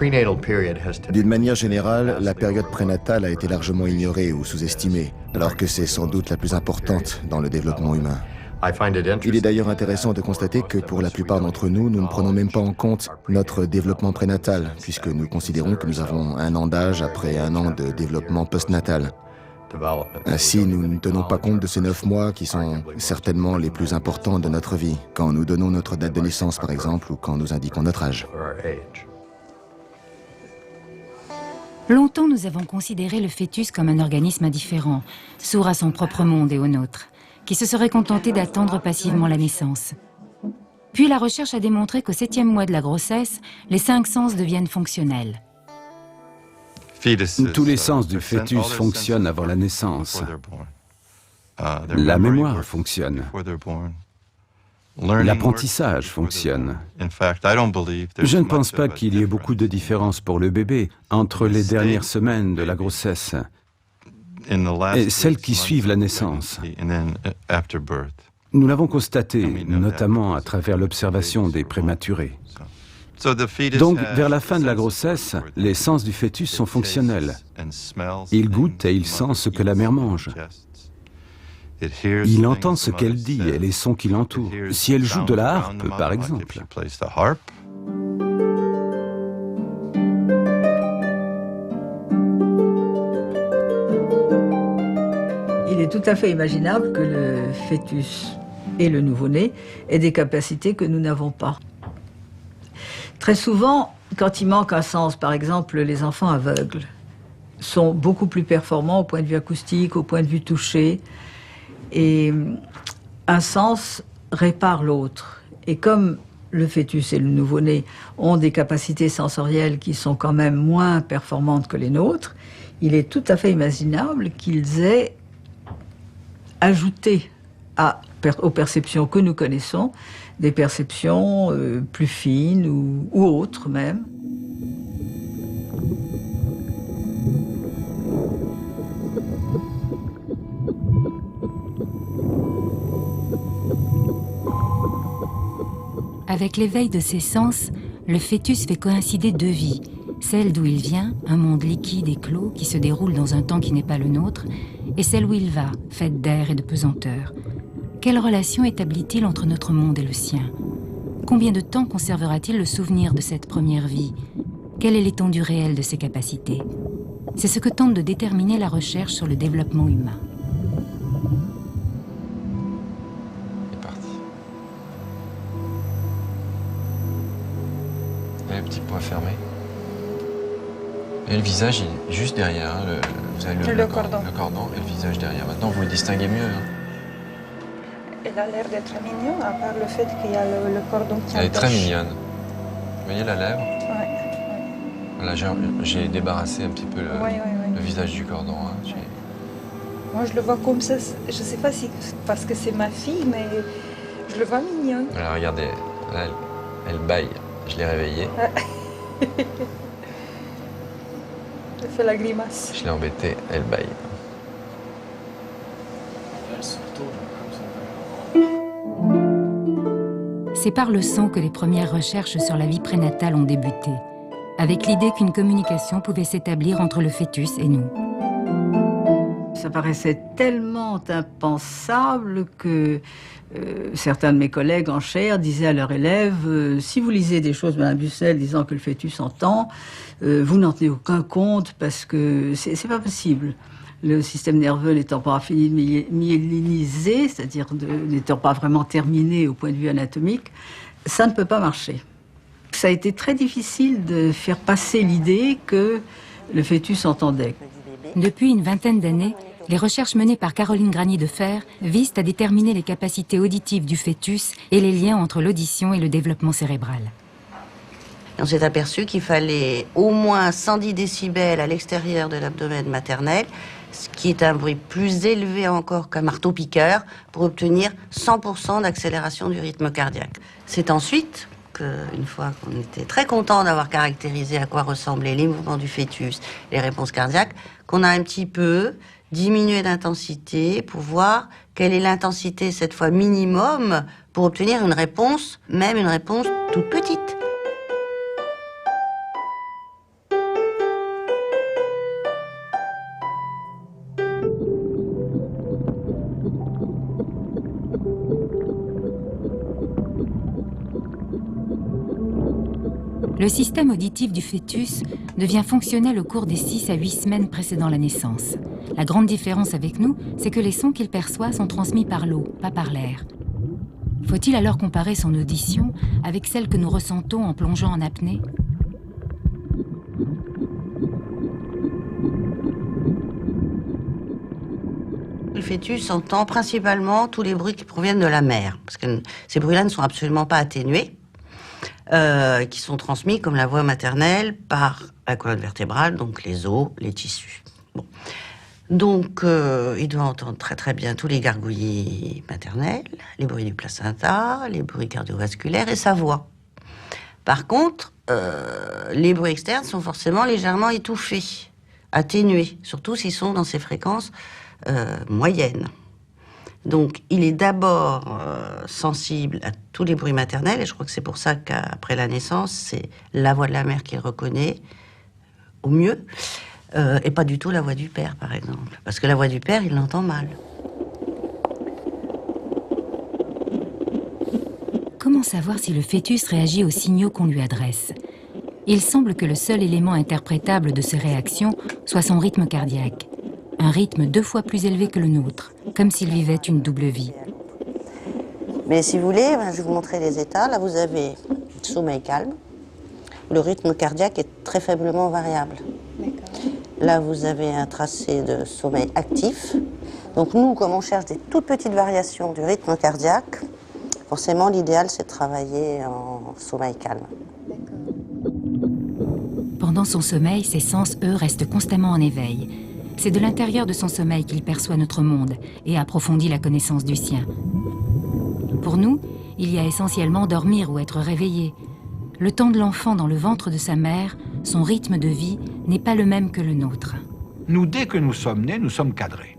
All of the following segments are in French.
D'une manière générale, la période prénatale a été largement ignorée ou sous-estimée, alors que c'est sans doute la plus importante dans le développement humain. Il est d'ailleurs intéressant de constater que pour la plupart d'entre nous, nous ne prenons même pas en compte notre développement prénatal, puisque nous considérons que nous avons 1 an d'âge après 1 an de développement postnatal. Ainsi, nous ne tenons pas compte de ces 9 mois qui sont certainement les plus importants de notre vie, quand nous donnons notre date de naissance par exemple, ou quand nous indiquons notre âge. Longtemps, nous avons considéré le fœtus comme un organisme indifférent, sourd à son propre monde et au nôtre, qui se serait contenté d'attendre passivement la naissance. Puis la recherche a démontré qu'au 7e mois de la grossesse, les 5 sens deviennent fonctionnels. Tous les sens du fœtus fonctionnent avant la naissance. La mémoire fonctionne. L'apprentissage fonctionne. Je ne pense pas qu'il y ait beaucoup de différence pour le bébé entre les dernières semaines de la grossesse et celles qui suivent la naissance. Nous l'avons constaté, notamment à travers l'observation des prématurés. Donc, vers la fin de la grossesse, les sens du fœtus sont fonctionnels. Il goûte et il sent ce que la mère mange. Il entend ce qu'elle dit et les sons qui l'entourent. Si elle joue de la harpe, par exemple. Il est tout à fait imaginable que le fœtus et le nouveau-né aient des capacités que nous n'avons pas. Très souvent, quand il manque un sens, par exemple, les enfants aveugles sont beaucoup plus performants au point de vue acoustique, au point de vue toucher. Et un sens répare l'autre. Et comme le fœtus et le nouveau-né ont des capacités sensorielles qui sont quand même moins performantes que les nôtres, il est tout à fait imaginable qu'ils aient ajouté aux perceptions que nous connaissons des perceptions plus fines ou autres même. Avec l'éveil de ses sens, le fœtus fait coïncider 2 vies. Celle d'où il vient, un monde liquide et clos qui se déroule dans un temps qui n'est pas le nôtre, et celle où il va, faite d'air et de pesanteur. Quelle relation établit-il entre notre monde et le sien? Combien de temps conservera-t-il le souvenir de cette première vie? Quelle est l'étendue réelle de ses capacités? C'est ce que tente de déterminer la recherche sur le développement humain. C'est parti. Et le petit point fermé. Et le visage il est juste derrière. Hein, vous avez le cordon. Le cordon et le visage derrière. Maintenant, vous le distinguez mieux. Hein. Elle a l'air d'être mignonne, à part le fait qu'il y a le cordon qui Elle est très mignonne. Vous voyez la lèvre? Ouais. Voilà, j'ai débarrassé un petit peu le visage du cordon. Hein. Moi, je le vois comme ça. Je ne sais pas si parce que c'est ma fille, mais je le vois mignon. Voilà, regardez, là, elle bâille. Je l'ai réveillée. Elle fait la grimace. Je l'ai embêtée, elle bâille. C'est par le sang que les premières recherches sur la vie prénatale ont débuté, avec l'idée qu'une communication pouvait s'établir entre le fœtus et nous. Ça paraissait tellement impensable que certains de mes collègues en chaire disaient à leurs élèves si vous lisez des choses, Mme Bussel, disant que le fœtus entend, vous n'en tenez aucun compte parce que c'est pas possible. Le système nerveux n'étant pas myélinisé, c'est-à-dire n'étant pas vraiment terminé au point de vue anatomique, ça ne peut pas marcher. Ça a été très difficile de faire passer l'idée que le fœtus entendait. Depuis une vingtaine d'années, les recherches menées par Caroline Granier de Fer visent à déterminer les capacités auditives du fœtus et les liens entre l'audition et le développement cérébral. On s'est aperçu qu'il fallait au moins 110 décibels à l'extérieur de l'abdomen maternel, ce qui est un bruit plus élevé encore qu'un marteau-piqueur, pour obtenir 100% d'accélération du rythme cardiaque. C'est ensuite qu'une fois qu'on était très content d'avoir caractérisé à quoi ressemblaient les mouvements du fœtus, les réponses cardiaques, qu'on a un petit peu diminué d'intensité pour voir quelle est l'intensité cette fois minimum pour obtenir une réponse, même une réponse toute petite. Le système auditif du fœtus devient fonctionnel au cours des 6 à 8 semaines précédant la naissance. La grande différence avec nous, c'est que les sons qu'il perçoit sont transmis par l'eau, pas par l'air. Faut-il alors comparer son audition avec celle que nous ressentons en plongeant en apnée ? Le fœtus entend principalement tous les bruits qui proviennent de la mer, parce que ces bruits-là ne sont absolument pas atténués, qui sont transmis comme la voix maternelle par la colonne vertébrale, donc les os, les tissus. Bon. Donc, il doit entendre très très bien tous les gargouillis maternels, les bruits du placenta, les bruits cardiovasculaires et sa voix. Par contre, les bruits externes sont forcément légèrement étouffés, atténués, surtout s'ils sont dans ces fréquences moyennes. Donc, il est d'abord sensible à tous les bruits maternels, et je crois que c'est pour ça qu'après la naissance, c'est la voix de la mère qu'il reconnaît au mieux, et pas du tout la voix du père, par exemple. Parce que la voix du père, il l'entend mal. Comment savoir si le fœtus réagit aux signaux qu'on lui adresse ? Il semble que le seul élément interprétable de ces réactions soit son rythme cardiaque. Un rythme 2 fois plus élevé que le nôtre, comme s'il vivait une double vie. Mais si vous voulez, je vais vous montrer les états. Là, vous avez sommeil calme. Le rythme cardiaque est très faiblement variable. Là, vous avez un tracé de sommeil actif. Donc nous, comme on cherche des toutes petites variations du rythme cardiaque, forcément, l'idéal, c'est de travailler en sommeil calme. Pendant son sommeil, ses sens, eux, restent constamment en éveil. C'est de l'intérieur de son sommeil qu'il perçoit notre monde et approfondit la connaissance du sien. Pour nous, il y a essentiellement dormir ou être réveillé. Le temps de l'enfant dans le ventre de sa mère, son rythme de vie n'est pas le même que le nôtre. Nous, dès que nous sommes nés, nous sommes cadrés.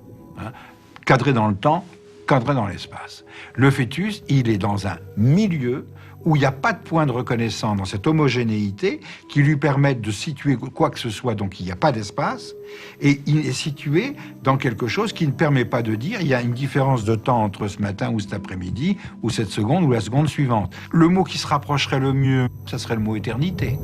Cadrés dans le temps, cadrés dans l'espace. Le fœtus, il est dans un milieu où il n'y a pas de point de reconnaissance dans cette homogénéité qui lui permette de situer quoi que ce soit, donc il n'y a pas d'espace, et il est situé dans quelque chose qui ne permet pas de dire il y a une différence de temps entre ce matin ou cet après-midi, ou cette seconde ou la seconde suivante. Le mot qui se rapprocherait le mieux, ça serait le mot éternité.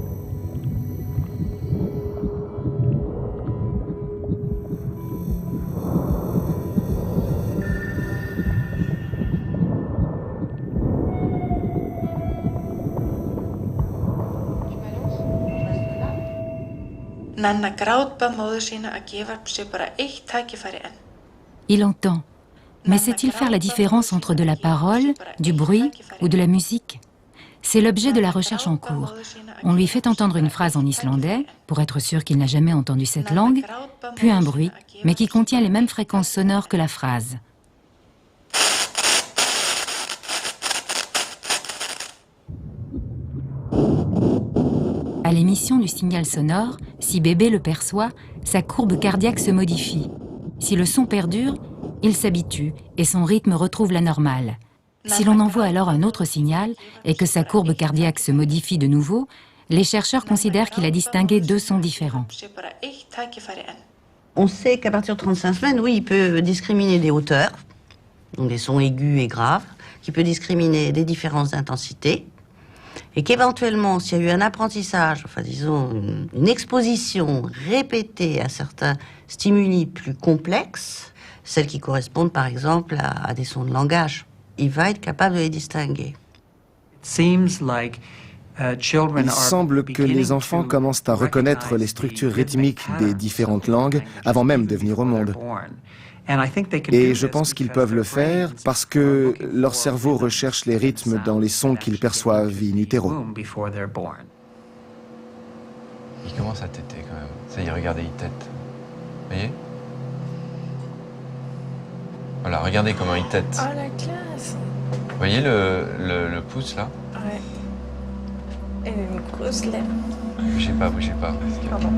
Il entend. Mais sait-il faire la différence entre de la parole, du bruit ou de la musique ? C'est l'objet de la recherche en cours. On lui fait entendre une phrase en islandais, pour être sûr qu'il n'a jamais entendu cette langue, puis un bruit, mais qui contient les mêmes fréquences sonores que la phrase. À l'émission du signal sonore, si bébé le perçoit, sa courbe cardiaque se modifie. Si le son perdure, il s'habitue et son rythme retrouve la normale. Si l'on envoie alors un autre signal et que sa courbe cardiaque se modifie de nouveau, les chercheurs considèrent qu'il a distingué 2 sons différents. On sait qu'à partir de 35 semaines, oui, il peut discriminer des hauteurs, donc des sons aigus et graves, qu'il peut discriminer des différences d'intensité, et qu'éventuellement, s'il y a eu un apprentissage, enfin disons une exposition répétée à certains stimuli plus complexes, celles qui correspondent par exemple à des sons de langage, il va être capable de les distinguer. Il semble que les enfants commencent à reconnaître les structures rythmiques des différentes langues avant même de venir au monde. Et je pense qu'ils peuvent le faire parce que leur cerveau recherche les rythmes dans les sons qu'ils perçoivent in utero. Il commence à téter quand même. Ça y est, regardez, il tète. Vous voyez? Voilà, regardez comment il tète. Oh la classe! Vous voyez le pouce là? Ouais. Et une grosse lèvre. Bougez pas, bougez pas. Pardon.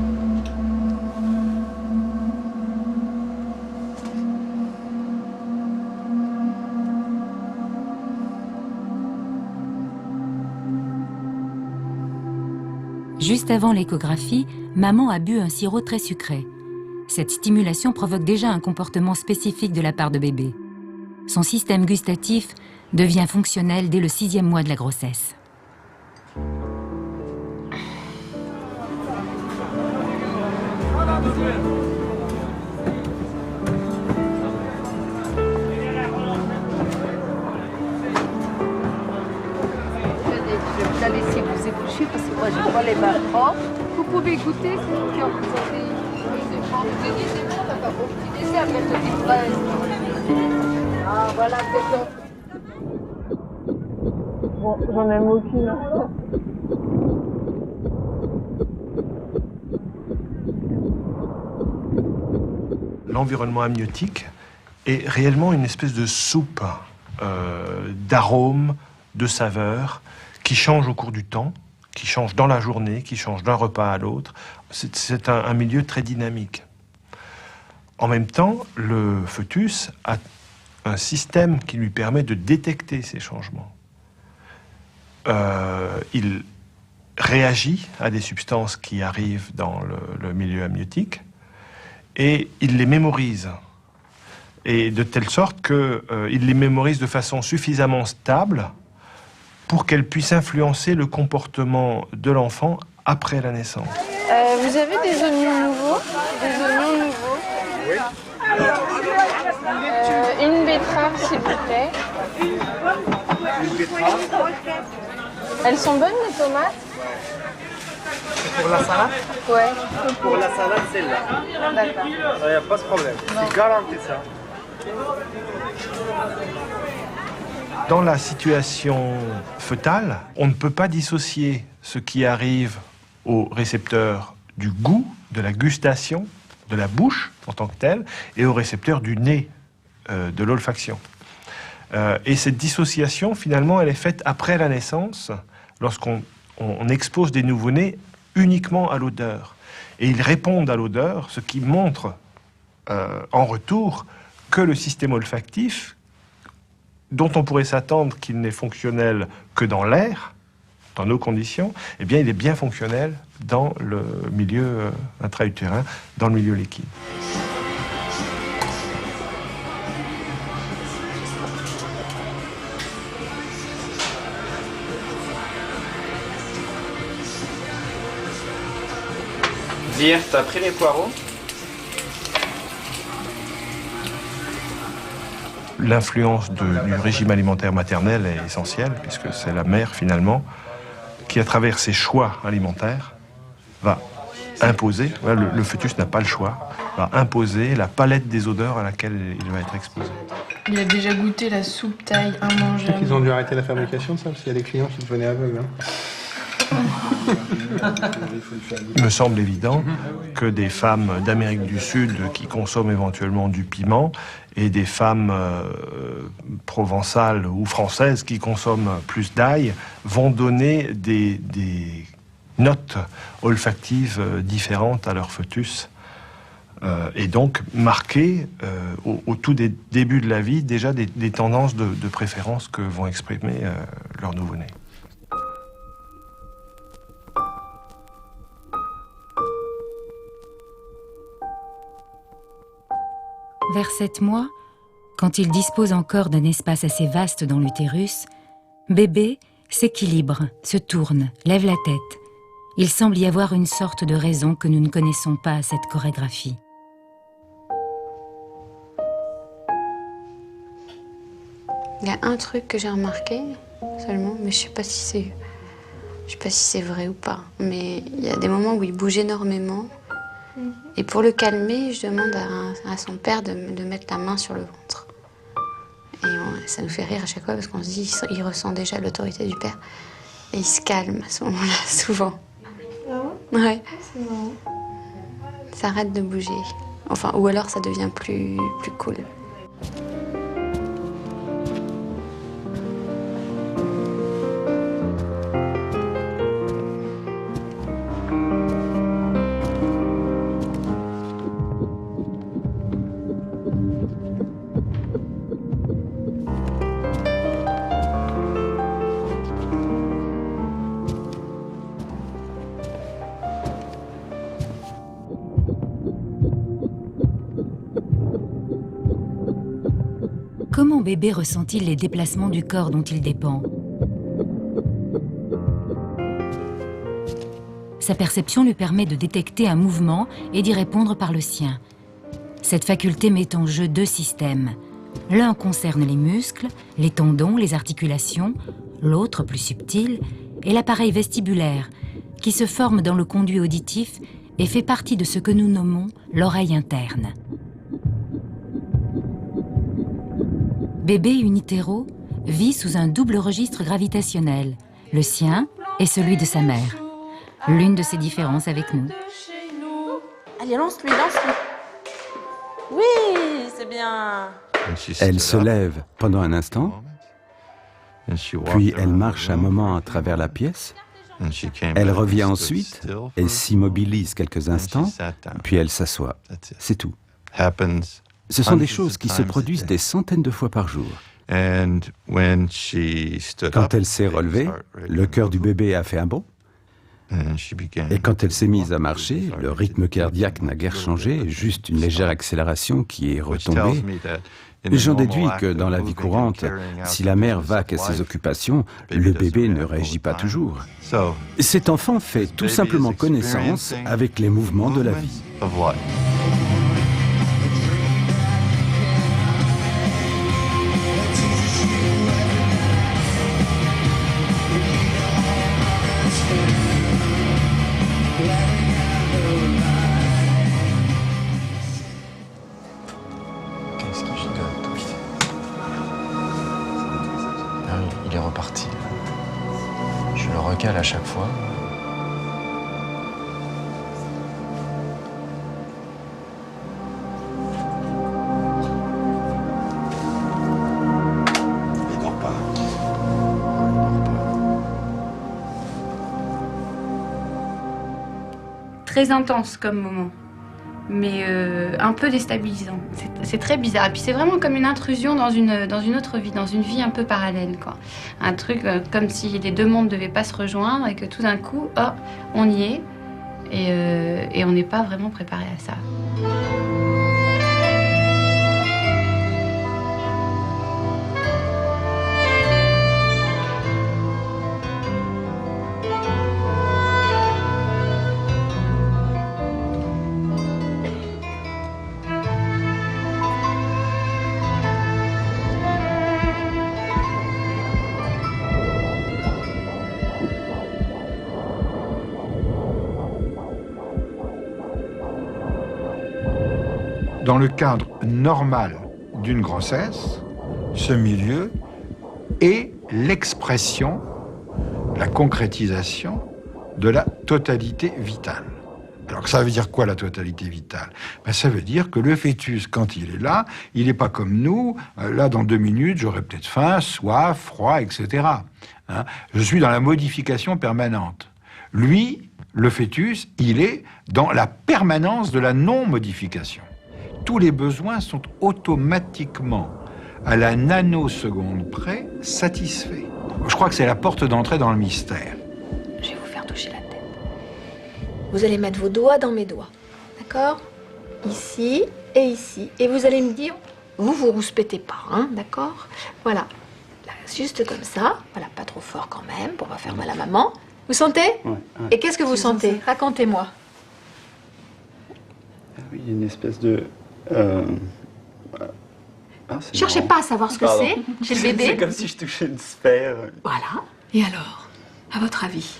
Juste avant l'échographie, maman a bu un sirop très sucré. Cette stimulation provoque déjà un comportement spécifique de la part de bébé. Son système gustatif devient fonctionnel dès le 6e mois de la grossesse. c'est touché parce que moi j'ai pas les mains propres. Vous pouvez goûter, c'est vous qui en vous avez. C'est bon, t'as pas beaucoup de dessert, il y a que des fraises. Ah voilà, peut-être. Bon, j'en aime aucune. L'environnement amniotique est réellement une espèce de soupe d'arômes, de saveurs, qui change au cours du temps, qui change dans la journée, qui change d'un repas à l'autre. C'est un milieu très dynamique. En même temps, le fœtus a un système qui lui permet de détecter ces changements. Il réagit à des substances qui arrivent dans le milieu amniotique et il les mémorise. Et de telle sorte qu'il les mémorise de façon suffisamment stable pour qu'elle puisse influencer le comportement de l'enfant après la naissance. Vous avez des oignons nouveaux? Des oignons nouveaux? Oui. Une betterave, s'il vous plaît. Une betterave. Elles sont bonnes, les tomates? Pour la salade? Ouais. Pour la salade, celle-là. D'accord. Il n'y a pas de problème. C'est garanti, ça. Dans la situation fœtale, on ne peut pas dissocier ce qui arrive au récepteur du goût, de la gustation, de la bouche en tant que telle, et au récepteur du nez, de l'olfaction. Et cette dissociation, finalement, elle est faite après la naissance, lorsqu'on expose des nouveau-nés uniquement à l'odeur. Et ils répondent à l'odeur, ce qui montre en retour que le système olfactif, dont on pourrait s'attendre qu'il n'est fonctionnel que dans l'air, dans nos conditions, eh bien, il est bien fonctionnel dans le milieu intra-utérin, dans le milieu liquide. Dire, t'as pris les poireaux? L'influence du régime alimentaire maternel est essentielle, puisque c'est la mère, finalement, qui, à travers ses choix alimentaires, va imposer, le fœtus n'a pas le choix, va imposer la palette des odeurs à laquelle il va être exposé. Il a déjà goûté la soupe thaï immangeable. Ils ont dû arrêter la fabrication de ça, parce qu'il y a des clients qui devenaient aveugles. Hein. Il me semble évident que des femmes d'Amérique du Sud qui consomment éventuellement du piment et des femmes provençales ou françaises qui consomment plus d'ail vont donner des notes olfactives différentes à leur fœtus et donc marquer au tout début de la vie déjà des tendances de préférence que vont exprimer leurs nouveau-nés. Vers 7 mois, quand il dispose encore d'un espace assez vaste dans l'utérus, bébé s'équilibre, se tourne, lève la tête. Il semble y avoir une sorte de raison que nous ne connaissons pas à cette chorégraphie. Il y a un truc que j'ai remarqué seulement, mais je sais pas si c'est vrai ou pas. Mais il y a des moments où il bouge énormément. Et pour le calmer, je demande à son père de mettre la main sur le ventre. Et ça nous fait rire à chaque fois parce qu'on se dit il ressent déjà l'autorité du père. Et il se calme à ce moment-là, souvent. Ah ouais? Ouais. C'est marrant. Ça arrête de bouger. Enfin, ou alors ça devient plus cool. Comment bébé ressent-il les déplacements du corps dont il dépend? Sa perception lui permet de détecter un mouvement et d'y répondre par le sien. Cette faculté met en jeu deux systèmes. L'un concerne les muscles, les tendons, les articulations, l'autre, plus subtil, est l'appareil vestibulaire, qui se forme dans le conduit auditif et fait partie de ce que nous nommons l'oreille interne. Bébé in utero vit sous un double registre gravitationnel, le sien et celui de sa mère. L'une de ces différences avec nous. Allez, lance-lui, lance-lui. Oui, c'est bien. Elle se lève pendant un instant, puis elle marche un moment à travers la pièce. Elle revient ensuite et s'immobilise quelques instants, puis elle s'assoit. C'est tout. Ce sont des choses qui se produisent des centaines de fois par jour. Quand elle s'est relevée, le cœur du bébé a fait un bond. Et quand elle s'est mise à marcher, le rythme cardiaque n'a guère changé, juste une légère accélération qui est retombée. J'en déduis que dans la vie courante, si la mère va à ses occupations, le bébé ne réagit pas toujours. Cet enfant fait tout simplement connaissance avec les mouvements de la vie. Il est reparti. Je le recale à chaque fois. Il dort pas. Très intense comme moment, mais un peu déstabilisant. C'est très bizarre. Et puis c'est vraiment comme une intrusion dans une autre vie, dans une vie un peu parallèle, quoi. Un truc comme si les deux mondes ne devaient pas se rejoindre et que tout d'un coup, oh, on y est et on n'est pas vraiment préparé à ça. Dans le cadre normal d'une grossesse, ce milieu est l'expression, la concrétisation de la totalité vitale. Alors ça veut dire quoi la totalité vitale? Ça veut dire que le fœtus, quand il est là, il n'est pas comme nous. Là, dans 2 minutes, j'aurai peut-être faim, soif, froid, etc. Je suis dans la modification permanente. Lui, le fœtus, il est dans la permanence de la non-modification. Tous les besoins sont automatiquement, à la nanoseconde près, satisfaits. Je crois que c'est la porte d'entrée dans le mystère. Je vais vous faire toucher la tête. Vous allez mettre vos doigts dans mes doigts, d'accord? Ici et ici. Et vous allez me dire, vous rouspétez pas, hein, d'accord? Voilà. Là, juste comme ça. Voilà, pas trop fort quand même, pour pas faire mal à maman. Vous sentez? Ouais. Et qu'est-ce que vous sentez? Racontez-moi. Oui, il y a une espèce de... Cherchez marrant. pas à savoir ce que c'est chez le bébé. C'est comme si je touchais une sphère. Voilà. Et alors, à votre avis?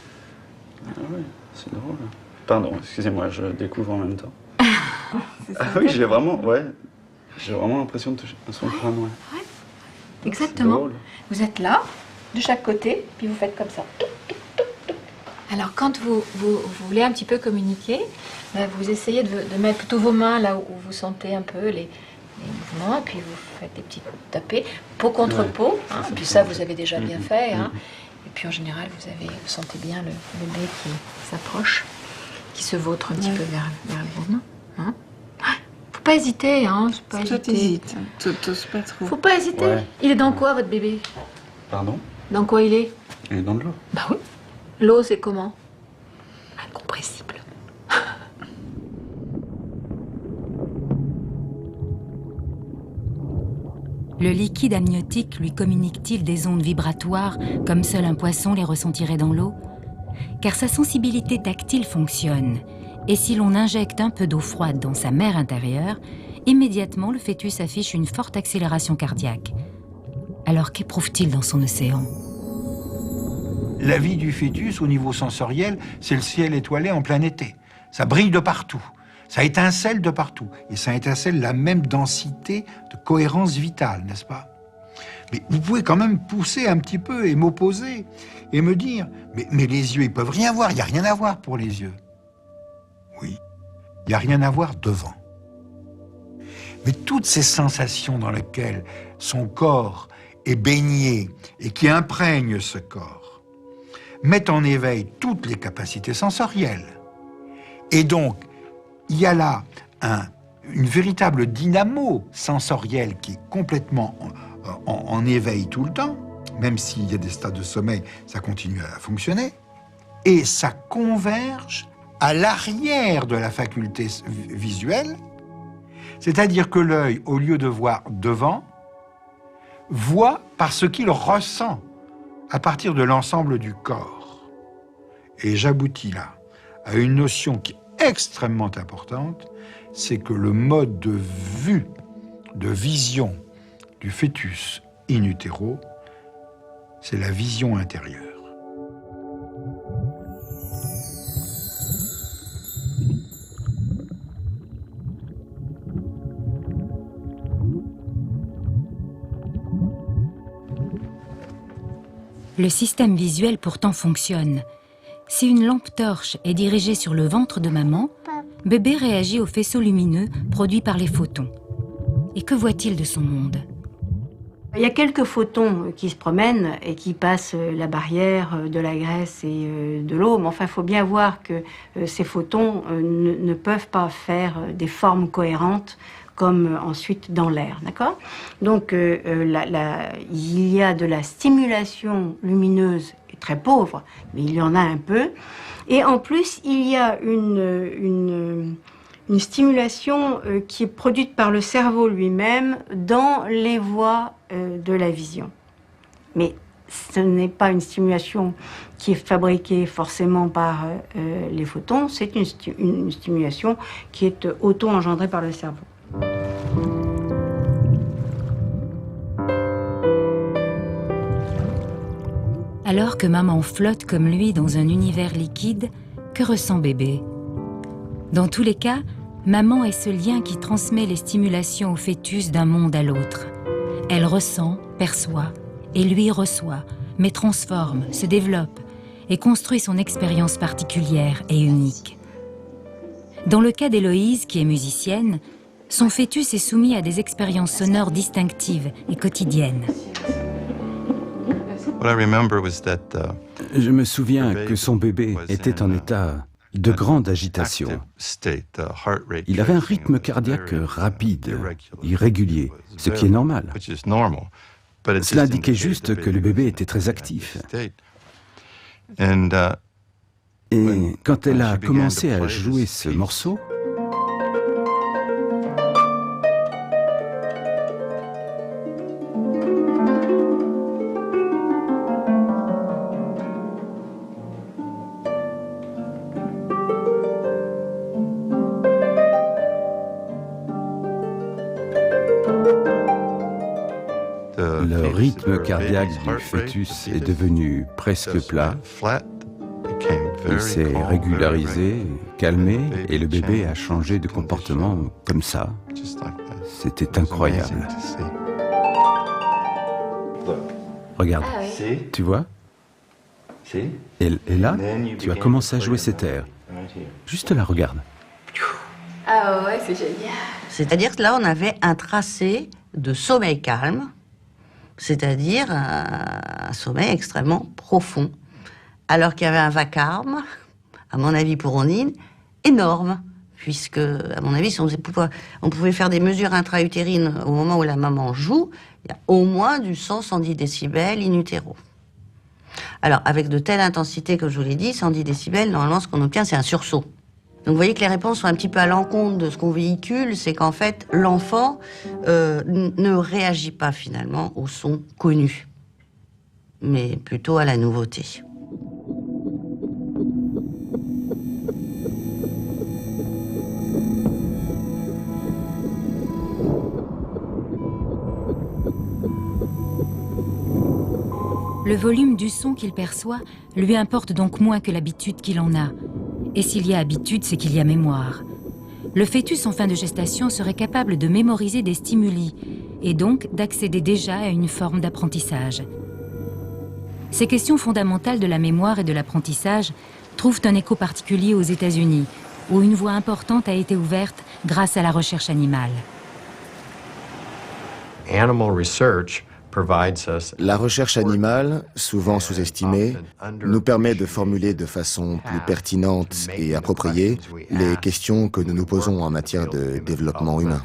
Ah oui, c'est drôle. Pardon, excusez-moi, je découvre en même temps. Oui, j'ai vraiment l'impression de toucher son crâne. Ouais. Exactement. Vous êtes là, de chaque côté, puis vous faites comme ça. Alors, quand vous voulez un petit peu communiquer, vous essayez de mettre plutôt vos mains là où vous sentez un peu les mouvements, et puis vous faites des petits tapés, peau contre peau, hein, et puis ça, vous avez déjà bien fait. Hein. Et puis, en général, vous sentez bien le bébé qui s'approche, qui se vautre un petit peu vers vos mains. Hein. Faut pas hésiter, hein. Faut pas hésiter. T'oses pas trop. Faut pas hésiter. Ouais. Il est dans quoi, votre bébé? Pardon? Dans quoi il est? Il est dans de l'eau. Bah oui. L'eau, c'est comment? Incompressible. Le liquide amniotique lui communique-t-il des ondes vibratoires comme seul un poisson les ressentirait dans l'eau? Car sa sensibilité tactile fonctionne, et si l'on injecte un peu d'eau froide dans sa mer intérieure, immédiatement le fœtus affiche une forte accélération cardiaque. Alors qu'éprouve-t-il dans son océan? la vie du fœtus au niveau sensoriel, c'est le ciel étoilé en plein été. Ça brille de partout, ça étincelle de partout, et ça étincelle la même densité de cohérence vitale, n'est-ce pas? Mais vous pouvez quand même pousser un petit peu et m'opposer, et me dire, mais les yeux, ils peuvent rien voir, il n'y a rien à voir pour les yeux. Oui, il n'y a rien à voir devant. Mais toutes ces sensations dans lesquelles son corps est baigné et qui imprègnent ce corps mettent en éveil toutes les capacités sensorielles. Et donc, il y a là une véritable dynamo sensorielle qui est complètement en éveil tout le temps, même s'il y a des stades de sommeil, ça continue à fonctionner, et ça converge à l'arrière de la faculté visuelle, c'est-à-dire que l'œil, au lieu de voir devant, voit par ce qu'il ressent à partir de l'ensemble du corps. Et j'aboutis là à une notion qui est extrêmement importante, c'est que le mode de vue, de vision du fœtus in utero, c'est la vision intérieure. Le système visuel pourtant fonctionne. Si une lampe torche est dirigée sur le ventre de maman, bébé réagit aux faisceaux lumineux produits par les photons. Et que voit-il de son monde? Il y a quelques photons qui se promènent et qui passent la barrière de la graisse et de l'eau, mais enfin, il faut bien voir que ces photons ne peuvent pas faire des formes cohérentes comme ensuite dans l'air, d'accord? Donc, il y a de la stimulation lumineuse, très pauvre, mais il y en a un peu. Et en plus, il y a une stimulation qui est produite par le cerveau lui-même dans les voies de la vision. Mais ce n'est pas une stimulation qui est fabriquée forcément par les photons, c'est une stimulation qui est auto-engendrée par le cerveau. Alors que maman flotte comme lui dans un univers liquide, que ressent bébé? Dans tous les cas, maman est ce lien qui transmet les stimulations au fœtus d'un monde à l'autre. Elle ressent, perçoit, et lui reçoit, mais transforme, se développe et construit son expérience particulière et unique. Dans le cas d'Héloïse, qui est musicienne, son fœtus est soumis à des expériences sonores distinctives et quotidiennes. Je me souviens que son bébé était en état de grande agitation. Il avait un rythme cardiaque rapide, irrégulier, ce qui est normal. Cela indiquait juste que le bébé était très actif. Et quand elle a commencé à jouer ce morceau, le rythme cardiaque du fœtus est devenu presque plat. Il s'est régularisé, calmé, et le bébé a changé de comportement comme ça. C'était incroyable. Regarde, tu vois? Et là, tu as commencé à jouer cet air. Juste là, regarde. Ah ouais, c'est génial. C'est-à-dire que là, on avait un tracé de sommeil calme, c'est-à-dire un sommeil extrêmement profond. Alors qu'il y avait un vacarme, à mon avis pour Ondine, énorme, puisque, à mon avis, si on pouvait faire des mesures intra-utérines au moment où la maman joue, il y a au moins du 100-110 décibels in utero. Alors, avec de telles intensités, comme je vous l'ai dit, 110 décibels, normalement, ce qu'on obtient, c'est un sursaut. Donc, vous voyez que les réponses sont un petit peu à l'encontre de ce qu'on véhicule, c'est qu'en fait, l'enfant ne réagit pas, finalement, au son connu, mais plutôt à la nouveauté. Le Le volume du son qu'il perçoit lui importe donc moins que l'habitude qu'il en a. Et s'il y a habitude, c'est qu'il y a mémoire. Le fœtus en fin de gestation serait capable de mémoriser des stimuli et donc d'accéder déjà à une forme d'apprentissage. Ces questions fondamentales de la mémoire et de l'apprentissage trouvent un écho particulier aux États-Unis, où une voie importante a été ouverte grâce à la recherche animale. La recherche animale, souvent sous-estimée, nous permet de formuler de façon plus pertinente et appropriée les questions que nous nous posons en matière de développement humain.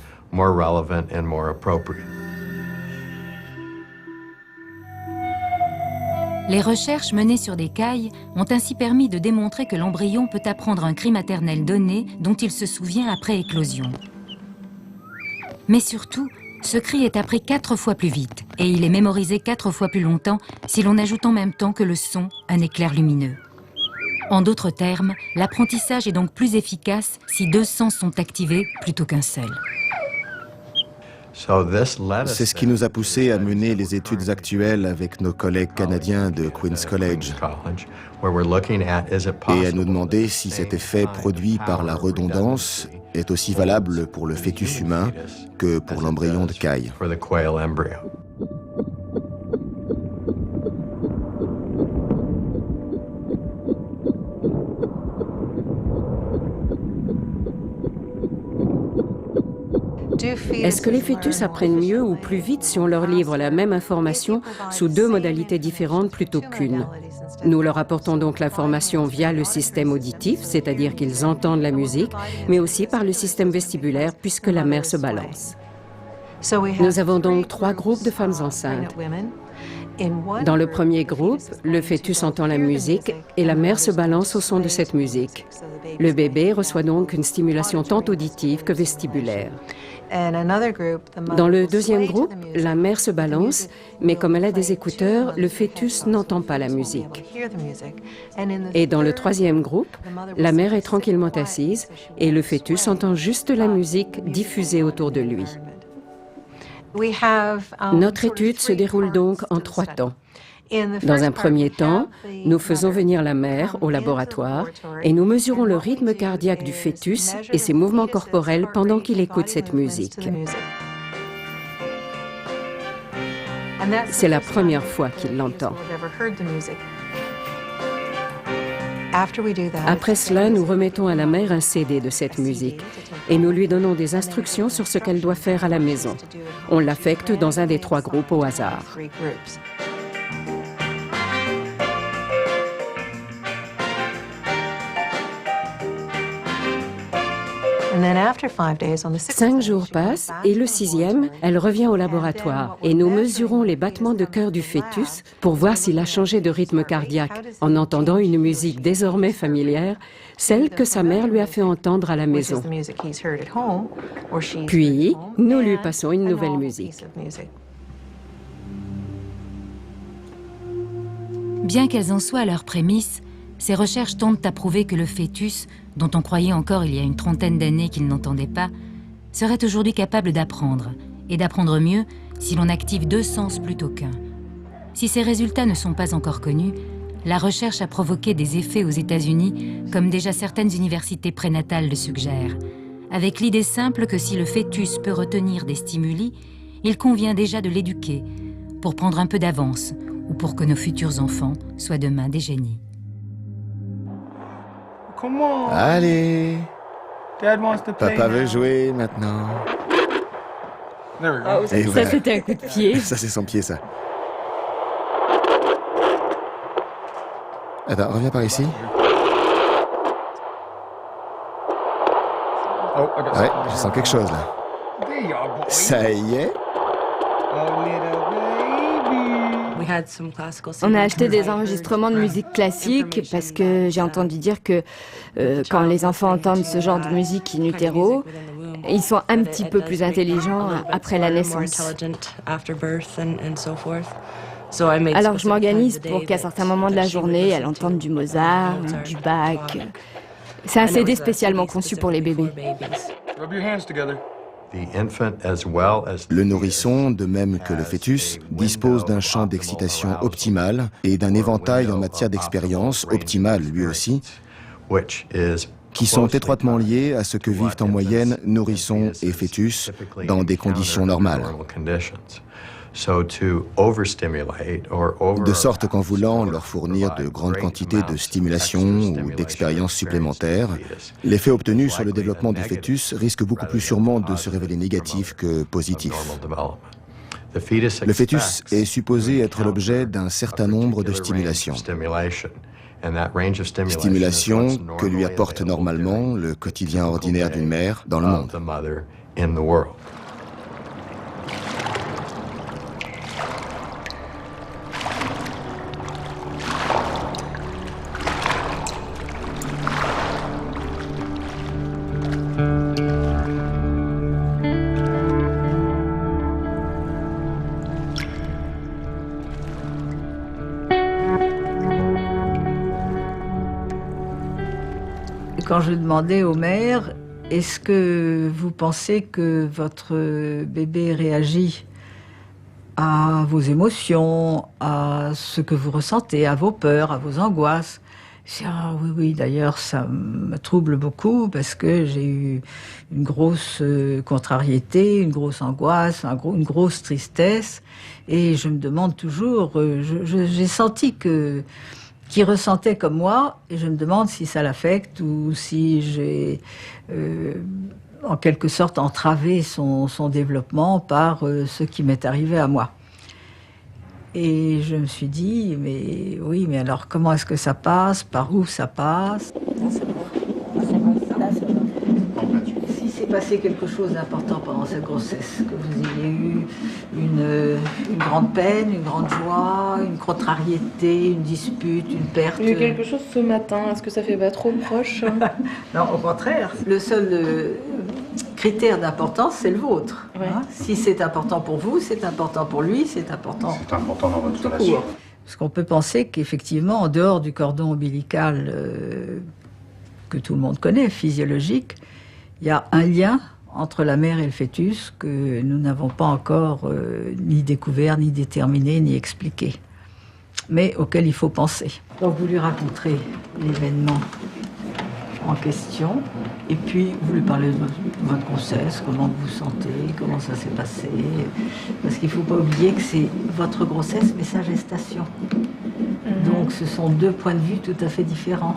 Les recherches menées sur des cailles ont ainsi permis de démontrer que l'embryon peut apprendre un cri maternel donné dont il se souvient après éclosion. Mais surtout, ce cri est appris 4 fois plus vite et il est mémorisé 4 fois plus longtemps si l'on ajoute en même temps que le son un éclair lumineux. En d'autres termes, l'apprentissage est donc plus efficace si 2 sens sont activés plutôt qu'un seul. C'est ce qui nous a poussé à mener les études actuelles avec nos collègues canadiens de Queen's College et à nous demander si cet effet produit par la redondance est aussi valable pour le fœtus humain que pour l'embryon de caille. Est-ce que les fœtus apprennent mieux ou plus vite si on leur livre la même information sous 2 modalités différentes plutôt qu'une? Nous leur apportons donc l'information via le système auditif, c'est-à-dire qu'ils entendent la musique, mais aussi par le système vestibulaire puisque la mère se balance. Nous avons donc 3 groupes de femmes enceintes. Dans le premier groupe, le fœtus entend la musique et la mère se balance au son de cette musique. Le bébé reçoit donc une stimulation tant auditive que vestibulaire. Dans le deuxième groupe, la mère se balance, mais comme elle a des écouteurs, le fœtus n'entend pas la musique. Et dans le troisième groupe, la mère est tranquillement assise et le fœtus entend juste la musique diffusée autour de lui. Notre étude se déroule donc en 3 temps. Dans un premier temps, nous faisons venir la mère au laboratoire et nous mesurons le rythme cardiaque du fœtus et ses mouvements corporels pendant qu'il écoute cette musique. C'est la première fois qu'il l'entend. Après cela, nous remettons à la mère un CD de cette musique et nous lui donnons des instructions sur ce qu'elle doit faire à la maison. On l'affecte dans un des 3 groupes au hasard. Cinq jours passent et le 6e, elle revient au laboratoire et nous mesurons les battements de cœur du fœtus pour voir s'il a changé de rythme cardiaque en entendant une musique désormais familière, celle que sa mère lui a fait entendre à la maison. Puis, nous lui passons une nouvelle musique. Bien qu'elles en soient à leur prémisse, ces recherches tentent à prouver que le fœtus, dont on croyait encore il y a une 30aine d'années qu'il n'entendait pas, serait aujourd'hui capable d'apprendre, et d'apprendre mieux si l'on active 2 sens plutôt qu'un. Si ces résultats ne sont pas encore connus, la recherche a provoqué des effets aux États-Unis, comme déjà certaines universités prénatales le suggèrent, avec l'idée simple que si le fœtus peut retenir des stimuli, il convient déjà de l'éduquer, pour prendre un peu d'avance, ou pour que nos futurs enfants soient demain des génies. Allez, papa veut jouer maintenant. Et ça, c'était un coup de pied. Ça, c'est son pied, ça. Attends, reviens par ici. Ouais, je sens quelque chose, là. Ça y est. On a acheté des enregistrements de musique classique parce que j'ai entendu dire que quand les enfants entendent ce genre de musique in utero, ils sont un petit peu plus intelligents après la naissance. Alors je m'organise pour qu'à certains moments de la journée, elle entende du Mozart, du Bach. C'est un CD spécialement conçu pour les bébés. Le nourrisson, de même que le fœtus, dispose d'un champ d'excitation optimal et d'un éventail en matière d'expérience optimal lui aussi, qui sont étroitement liés à ce que vivent en moyenne nourrissons et fœtus dans des conditions normales. De sorte qu'en voulant leur fournir de grandes quantités de stimulation ou d'expériences supplémentaires, l'effet obtenu sur le développement du fœtus risque beaucoup plus sûrement de se révéler négatif que positif. Le fœtus est supposé être l'objet d'un certain nombre de stimulations. Stimulation que lui apporte normalement le quotidien ordinaire d'une mère dans le monde. Quand je demandais aux mères, est-ce que vous pensez que votre bébé réagit à vos émotions, à ce que vous ressentez, à vos peurs, à vos angoisses? Je dis, ah oui, d'ailleurs, ça me trouble beaucoup parce que j'ai eu une grosse contrariété, une grosse angoisse, une grosse tristesse. Et je me demande toujours, j'ai senti qu'il ressentait comme moi, et je me demande si ça l'affecte ou si j'ai en quelque sorte entravé son développement par ce qui m'est arrivé à moi. Et je me suis dit, mais oui, mais alors comment est-ce que ça passe? Par où ça passe? Si s'est passé quelque chose d'important pendant cette grossesse, que vous ayez eu une grande peine, une grande joie, une contrariété, une dispute, une perte. Il y a eu quelque chose ce matin, est-ce que ça fait pas trop proche? Non, au contraire. Le seul critère d'importance, c'est le vôtre. Ouais. Hein? Si c'est important pour vous, c'est important pour lui, c'est important. C'est important dans votre relation. Parce qu'on peut penser qu'effectivement, en dehors du cordon ombilical que tout le monde connaît, physiologique, il y a un lien entre la mère et le fœtus que nous n'avons pas encore ni découvert, ni déterminé, ni expliqué, mais auquel il faut penser. Donc vous lui raconterez l'événement en question, et puis vous lui parlez de votre grossesse, comment vous vous sentez, comment ça s'est passé, parce qu'il ne faut pas oublier que c'est votre grossesse, mais sa gestation. Donc ce sont deux points de vue tout à fait différents.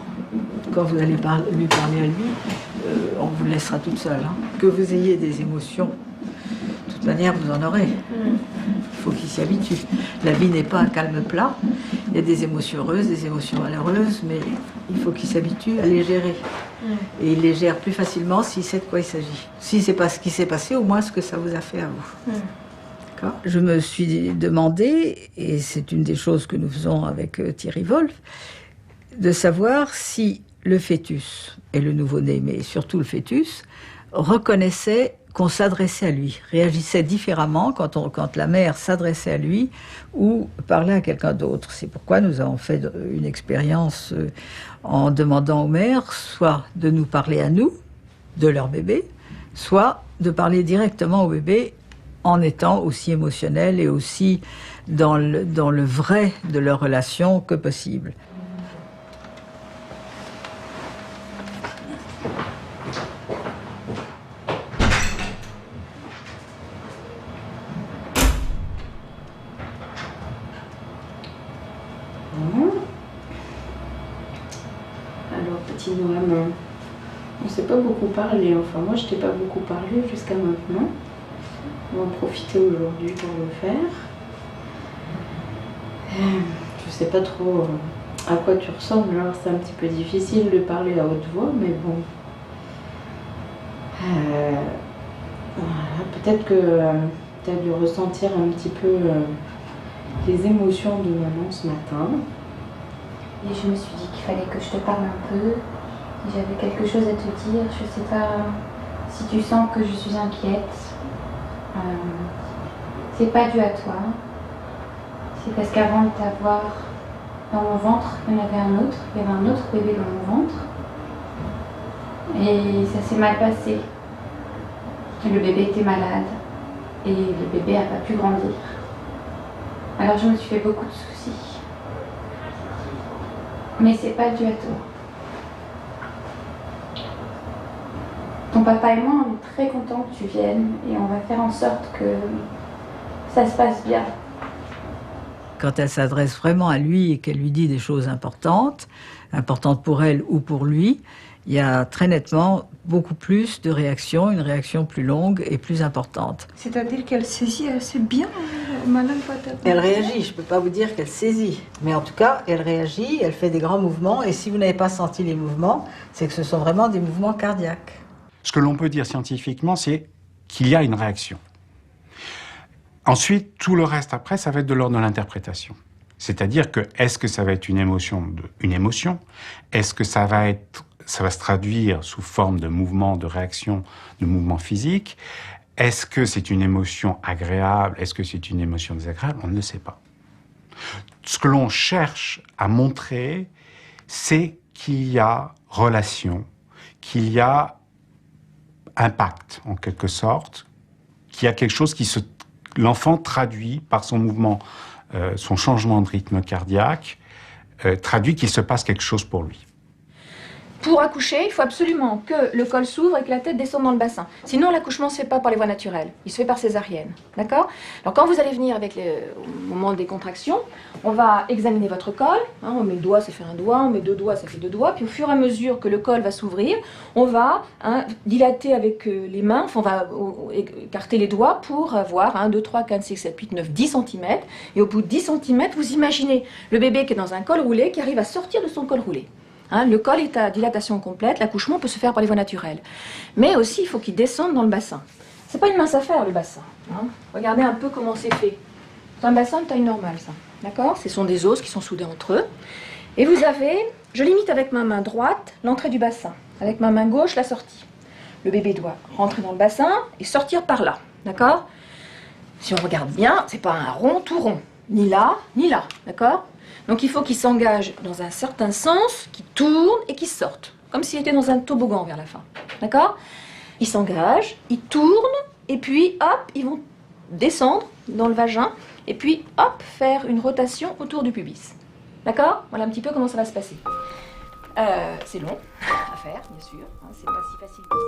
Quand vous allez lui parler à lui, on vous laissera toute seule. Hein. Que vous ayez des émotions, de toute manière, vous en aurez. Il faut qu'il s'y habitue. La vie n'est pas un calme plat. Il y a des émotions heureuses, des émotions malheureuses, mais il faut qu'il s'habitue à les gérer. Et il les gère plus facilement s'il sait de quoi il s'agit. Si c'est pas ce qui s'est passé, au moins ce que ça vous a fait à vous. D'accord ? Je me suis demandé, et c'est une des choses que nous faisons avec Thierry Wolff, de savoir si le fœtus et le nouveau-né, mais surtout le fœtus, reconnaissait qu'on s'adressait à lui, réagissait différemment quand la mère s'adressait à lui ou parlait à quelqu'un d'autre. C'est pourquoi nous avons fait une expérience en demandant aux mères soit de nous parler à nous, de leur bébé, soit de parler directement au bébé en étant aussi émotionnel et aussi dans le vrai de leur relation que possible. Alors, petit Noam, on ne s'est pas beaucoup parlé, enfin moi je t'ai pas beaucoup parlé jusqu'à maintenant. On va en profiter aujourd'hui pour le faire. Je sais pas trop à quoi tu ressembles, alors c'est un petit peu difficile de parler à haute voix, mais bon. Voilà, peut-être que tu as dû ressentir un petit peu les émotions de maman ce matin. Et je me suis dit qu'il fallait que je te parle un peu. J'avais quelque chose à te dire. Je sais pas si tu sens que je suis inquiète. C'est pas dû à toi. C'est parce qu'avant de t'avoir dans mon ventre, il y en avait un autre. Il y avait un autre bébé dans mon ventre. Et ça s'est mal passé. Et le bébé était malade. Et le bébé n'a pas pu grandir. Alors je me suis fait beaucoup de soucis. Mais c'est pas dû à toi. Ton papa et moi, on est très contents que tu viennes et on va faire en sorte que ça se passe bien. Quand elle s'adresse vraiment à lui et qu'elle lui dit des choses importantes pour elle ou pour lui, il y a très nettement beaucoup plus de réactions, une réaction plus longue et plus importante. C'est-à-dire qu'elle saisit assez bien, Madame Patata. Elle réagit, je ne peux pas vous dire qu'elle saisit, mais en tout cas, elle réagit, elle fait des grands mouvements, et si vous n'avez pas senti les mouvements, c'est que ce sont vraiment des mouvements cardiaques. Ce que l'on peut dire scientifiquement, c'est qu'il y a une réaction. Ensuite, tout le reste après, ça va être de l'ordre de l'interprétation. C'est-à-dire que, est-ce que ça va être une émotion? Est-ce que ça va se traduire sous forme de mouvement, de réaction, de mouvement physique? Est-ce que c'est une émotion agréable? Est-ce que c'est une émotion désagréable? On ne le sait pas. Ce que l'on cherche à montrer, c'est qu'il y a relation, qu'il y a impact, en quelque sorte, qu'il y a quelque chose l'enfant traduit par son mouvement, son changement de rythme cardiaque, traduit qu'il se passe quelque chose pour lui. Pour accoucher, il faut absolument que le col s'ouvre et que la tête descende dans le bassin. Sinon, l'accouchement ne se fait pas par les voies naturelles. Il se fait par césarienne. D'accord? Alors, quand vous allez venir au moment des contractions, on va examiner votre col. Hein, on met le doigt, ça fait un doigt. On met 2 doigts, ça fait 2 doigts. Puis, au fur et à mesure que le col va s'ouvrir, on va dilater avec les mains. Enfin, on va écarter les doigts pour avoir 1, 2, 3, 4, 6, 7, 8, 9, 10 cm. Et au bout de 10 cm, vous imaginez le bébé qui est dans un col roulé, qui arrive à sortir de son col roulé. Le col est à dilatation complète, l'accouchement peut se faire par les voies naturelles. Mais aussi, il faut qu'il descende dans le bassin. C'est pas une mince affaire, le bassin. Regardez un peu comment c'est fait. C'est un bassin de taille normale, ça. D'accord? Ce sont des os qui sont soudés entre eux. Et vous avez, je limite avec ma main droite, l'entrée du bassin. Avec ma main gauche, la sortie. Le bébé doit rentrer dans le bassin et sortir par là. D'accord? Si on regarde bien, c'est pas un rond tout rond. Ni là, ni là. D'accord? Donc il faut qu'il s'engage dans un certain sens, qu'il tourne et qu'il sorte. Comme s'il était dans un toboggan vers la fin. D'accord? Il s'engage, il tourne, et puis hop, ils vont descendre dans le vagin, et puis hop, faire une rotation autour du pubis. D'accord? Voilà un petit peu comment ça va se passer. C'est long à faire, bien sûr. C'est pas si facile que ça.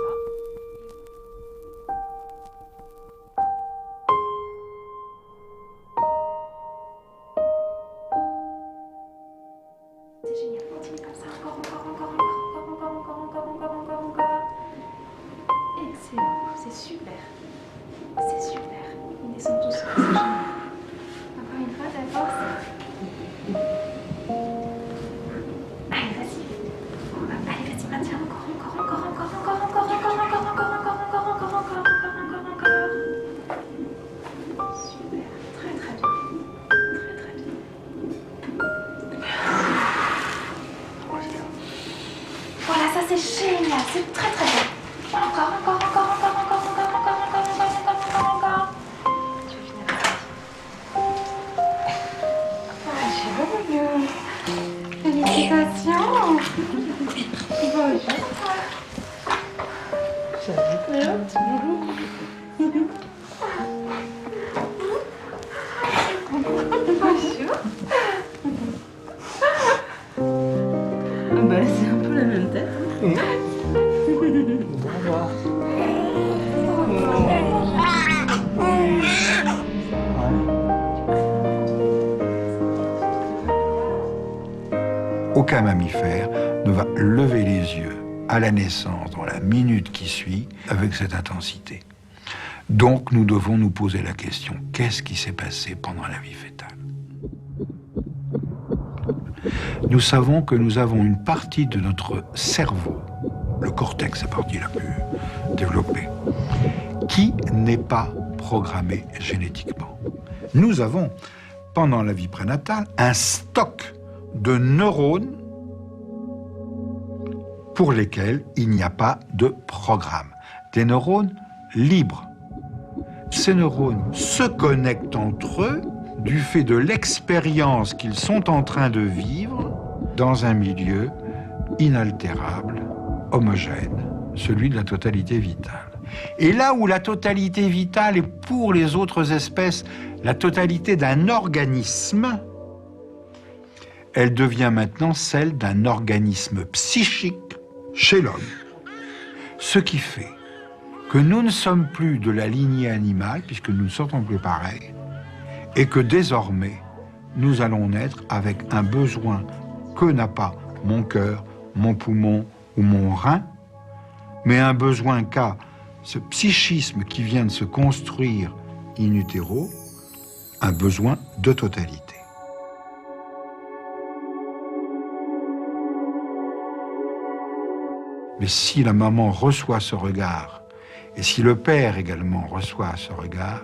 C'est génial, continue comme ça, encore. Excellent, c'est super. Ils descendent tous, c'est génial. Encore une fois, d'abord, allez, vas-y. Allez, vas-y, maintiens encore. Super, très bien. Voilà, ça c'est génial, c'est très bien. Encore. Tu veux finir ici. Génial. Félicitations. Bonjour. Salut. Un petit boulot. Bonjour. C'est un peu la même tête. Aucun mammifère ne va lever les yeux à la naissance, dans la minute qui suit, avec cette intensité. Donc nous devons nous poser la question, qu'est-ce qui s'est passé pendant la vie fétale? Nous savons que nous avons une partie de notre cerveau, le cortex, la partie la plus développée, qui n'est pas programmée génétiquement. Nous avons, pendant la vie prénatale, un stock de neurones pour lesquels il n'y a pas de programme. Des neurones libres. Ces neurones se connectent entre eux du fait de l'expérience qu'ils sont en train de vivre dans un milieu inaltérable, homogène, celui de la totalité vitale. Et là où la totalité vitale est pour les autres espèces la totalité d'un organisme, elle devient maintenant celle d'un organisme psychique chez l'homme. Ce qui fait que nous ne sommes plus de la lignée animale, puisque nous ne sommes plus pareils, et que désormais, nous allons naître avec un besoin que n'a pas mon cœur, mon poumon ou mon rein, mais un besoin qu'a ce psychisme qui vient de se construire in utero, un besoin de totalité. Mais si la maman reçoit ce regard, et si le père également reçoit ce regard,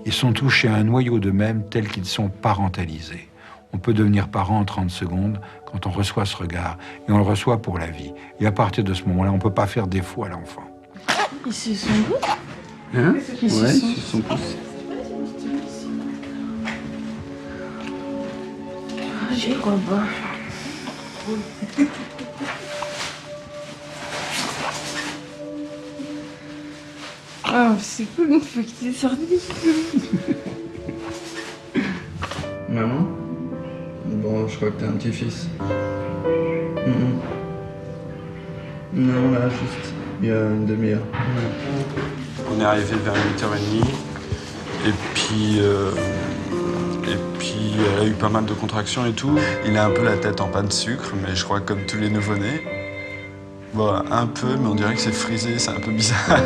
ils sont touchés à un noyau d'eux-mêmes tel qu'ils sont parentalisés. On peut devenir parent en 30 secondes quand on reçoit ce regard, et on le reçoit pour la vie. Et à partir de ce moment-là, on ne peut pas faire défaut à l'enfant. Ils se sont tous Hein? Ils se Ouais, sont- ils se sont tous. J'y crois pas. Ah, c'est cool une fois que t'es sorti. Maman? Bon, je crois que t'as un petit-fils. Non, là, juste il y a une demi-heure. On est arrivé vers 8h30 et puis elle a eu pas mal de contractions et tout. Il a un peu la tête en panne de sucre, mais je crois que comme tous les nouveau-nés. Bon, un peu, mais on dirait que c'est frisé, c'est un peu bizarre.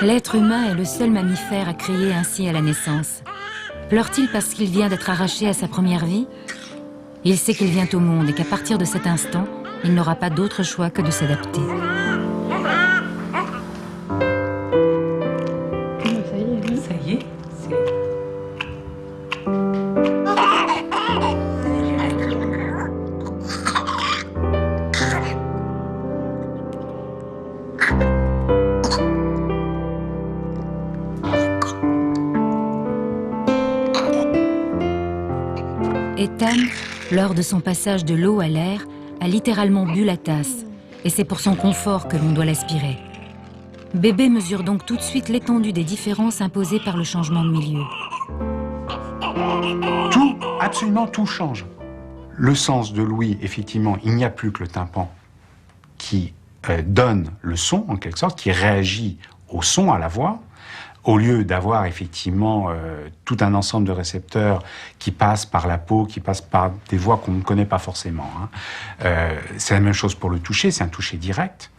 L'être humain est le seul mammifère à crier ainsi à la naissance. Pleure-t-il parce qu'il vient d'être arraché à sa première vie? Il sait qu'il vient au monde et qu'à partir de cet instant, il n'aura pas d'autre choix que de s'adapter. Ça y est. Ethan, lors de son passage de l'eau à l'air, a littéralement bu la tasse. Et c'est pour son confort que l'on doit l'aspirer. Bébé mesure donc tout de suite l'étendue des différences imposées par le changement de milieu. Tout, absolument tout change. Le sens de l'ouïe, effectivement, il n'y a plus que le tympan qui donne le son, en quelque sorte, qui réagit au son, à la voix, au lieu d'avoir effectivement tout un ensemble de récepteurs qui passent par la peau, qui passent par des voies qu'on ne connaît pas forcément. C'est la même chose pour le toucher, c'est un toucher direct.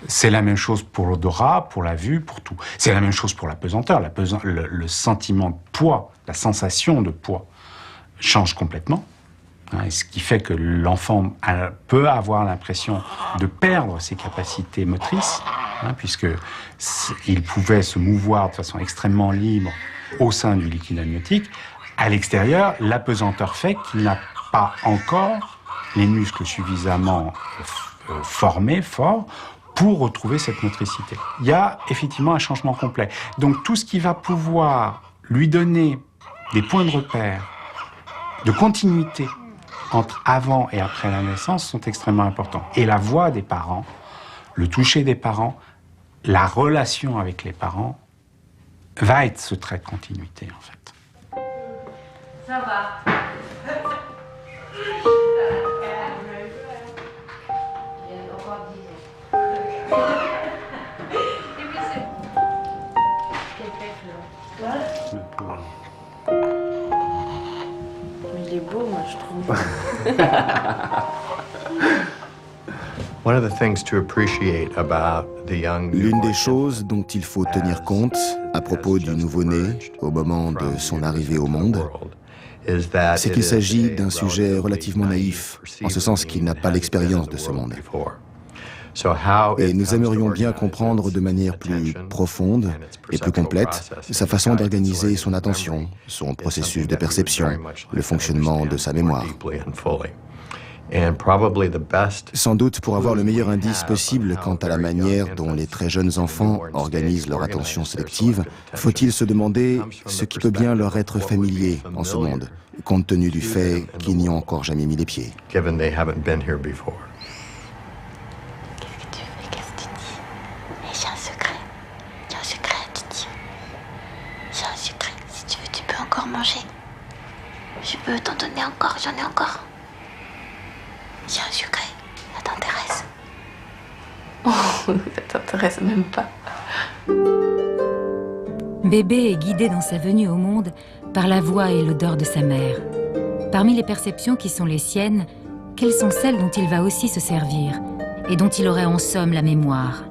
C'est la même chose pour l'odorat, pour la vue, pour tout. C'est la même chose pour la pesanteur. Le sentiment de poids, la sensation de poids change complètement. Ce qui fait que l'enfant peut avoir l'impression de perdre ses capacités motrices, puisqu'il pouvait se mouvoir de façon extrêmement libre au sein du liquide amniotique. À l'extérieur, la pesanteur fait qu'il n'a pas encore les muscles suffisamment formés, forts, pour retrouver cette motricité. Il y a effectivement un changement complet. Donc tout ce qui va pouvoir lui donner des points de repère, de continuité entre avant et après la naissance sont extrêmement importants. Et la voix des parents, le toucher des parents, la relation avec les parents va être ce trait de continuité en fait. Ça va. Il est beau, moi, je trouve. L'une des choses dont il faut tenir compte à propos du nouveau-né au moment de son arrivée au monde, c'est qu'il s'agit d'un sujet relativement naïf, en ce sens qu'il n'a pas l'expérience de ce monde. Et nous aimerions bien comprendre de manière plus profonde et plus complète sa façon d'organiser son attention, son processus de perception, le fonctionnement de sa mémoire. Sans doute pour avoir le meilleur indice possible quant à la manière dont les très jeunes enfants organisent leur attention sélective, faut-il se demander ce qui peut bien leur être familier en ce monde, compte tenu du fait qu'ils n'y ont encore jamais mis les pieds. Qu'est-ce que tu fais? Qu'est-ce que tu dis? J'ai un secret. J'ai un secret à te dire. J'ai un secret. Si tu veux, tu peux encore manger. Je peux t'en donner encore. J'en ai encore. J'ai un secret. Ça t'intéresse? Oh, ça t'intéresse même pas. Bébé est guidé dans sa venue au monde par la voix et l'odeur de sa mère. Parmi les perceptions qui sont les siennes, quelles sont celles dont il va aussi se servir et dont il aurait en somme la mémoire?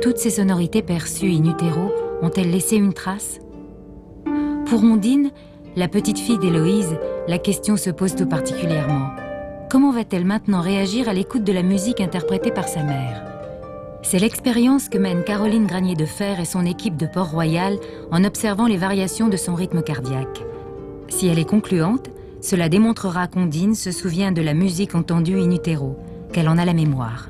Toutes ces sonorités perçues in utero ont-elles laissé une trace? Pour Ondine, la petite fille d'Héloïse, la question se pose tout particulièrement. Comment va-t-elle maintenant réagir à l'écoute de la musique interprétée par sa mère? C'est l'expérience que mène Caroline Granier de Fer et son équipe de Port-Royal en observant les variations de son rythme cardiaque. Si elle est concluante, cela démontrera qu'Ondine se souvient de la musique entendue in utero, qu'elle en a la mémoire.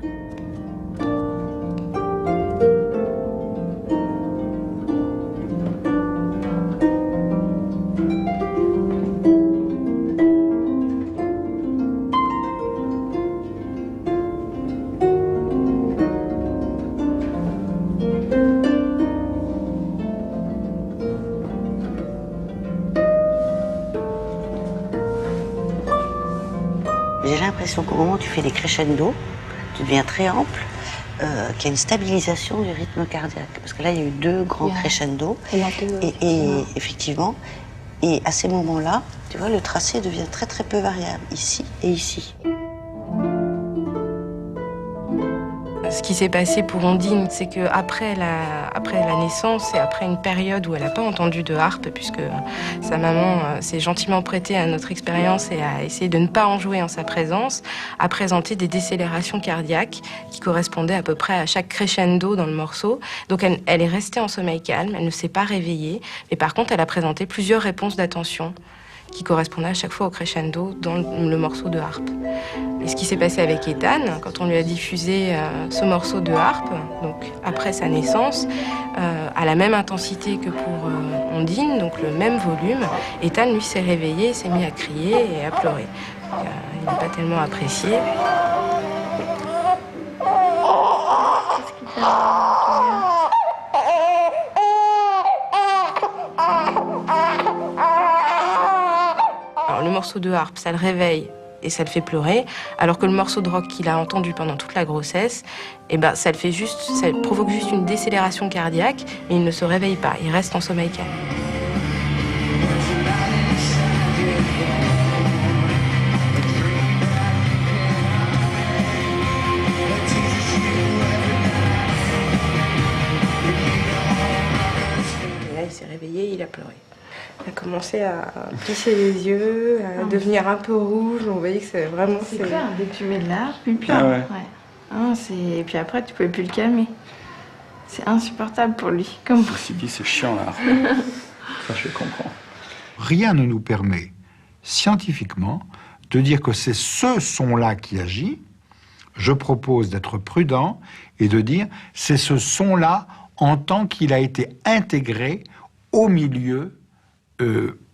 J'ai l'impression qu'au moment où tu fais des crescendo, tu deviens très ample, qu'il y a une stabilisation du rythme cardiaque. Parce que là, il y a eu 2 grands crescendo. Et effectivement, et à ces moments-là, tu vois, le tracé devient très très peu variable, ici et ici. Ce qui s'est passé pour Ondine, c'est qu'après la naissance et après une période où elle n'a pas entendu de harpe, puisque sa maman s'est gentiment prêtée à notre expérience et a essayé de ne pas en jouer en sa présence, a présenté des décélérations cardiaques qui correspondaient à peu près à chaque crescendo dans le morceau. Donc elle est restée en sommeil calme, elle ne s'est pas réveillée, mais par contre elle a présenté plusieurs réponses d'attention qui correspondaient à chaque fois au crescendo dans le morceau de harpe. Et ce qui s'est passé avec Ethan, quand on lui a diffusé ce morceau de harpe, donc après sa naissance, à la même intensité que pour Ondine, donc le même volume, Ethan, lui, s'est réveillé, s'est mis à crier et à pleurer. Donc, il n'a pas tellement apprécié. Qu'est-ce qu'il fait? Alors, le morceau de harpe, ça le réveille et ça le fait pleurer, alors que le morceau de rock qu'il a entendu pendant toute la grossesse, eh ben, ça provoque juste une décélération cardiaque, mais il ne se réveille pas, il reste en sommeil calme. Et là, il s'est réveillé, il a pleuré. Il a commencé à plisser les yeux, à devenir un peu rouge. On voyait que c'est vraiment... C'est clair, dès que tu mets de la harpe, il pleure. Ah ouais. Ah, et puis après, tu pouvais plus le calmer. C'est insupportable pour lui. Comme... Ceci dit, c'est chiant, là. Ça, je comprends. Rien ne nous permet, scientifiquement, de dire que c'est ce son-là qui agit. Je propose d'être prudent et de dire c'est ce son-là en tant qu'il a été intégré au milieu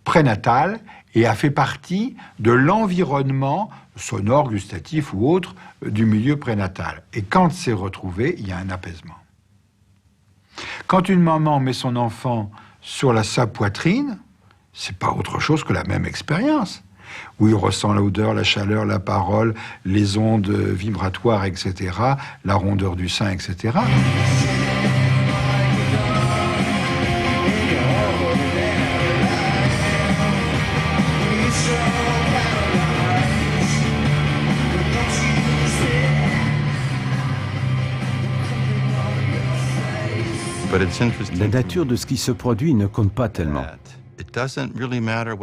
prénatal et a fait partie de l'environnement sonore, gustatif ou autre du milieu prénatal. Et quand c'est retrouvé, il y a un apaisement. Quand une maman met son enfant sur sa poitrine, c'est pas autre chose que la même expérience, où il ressent l'odeur, la chaleur, la parole, les ondes vibratoires, etc., la rondeur du sein, etc. La nature de ce qui se produit ne compte pas tellement.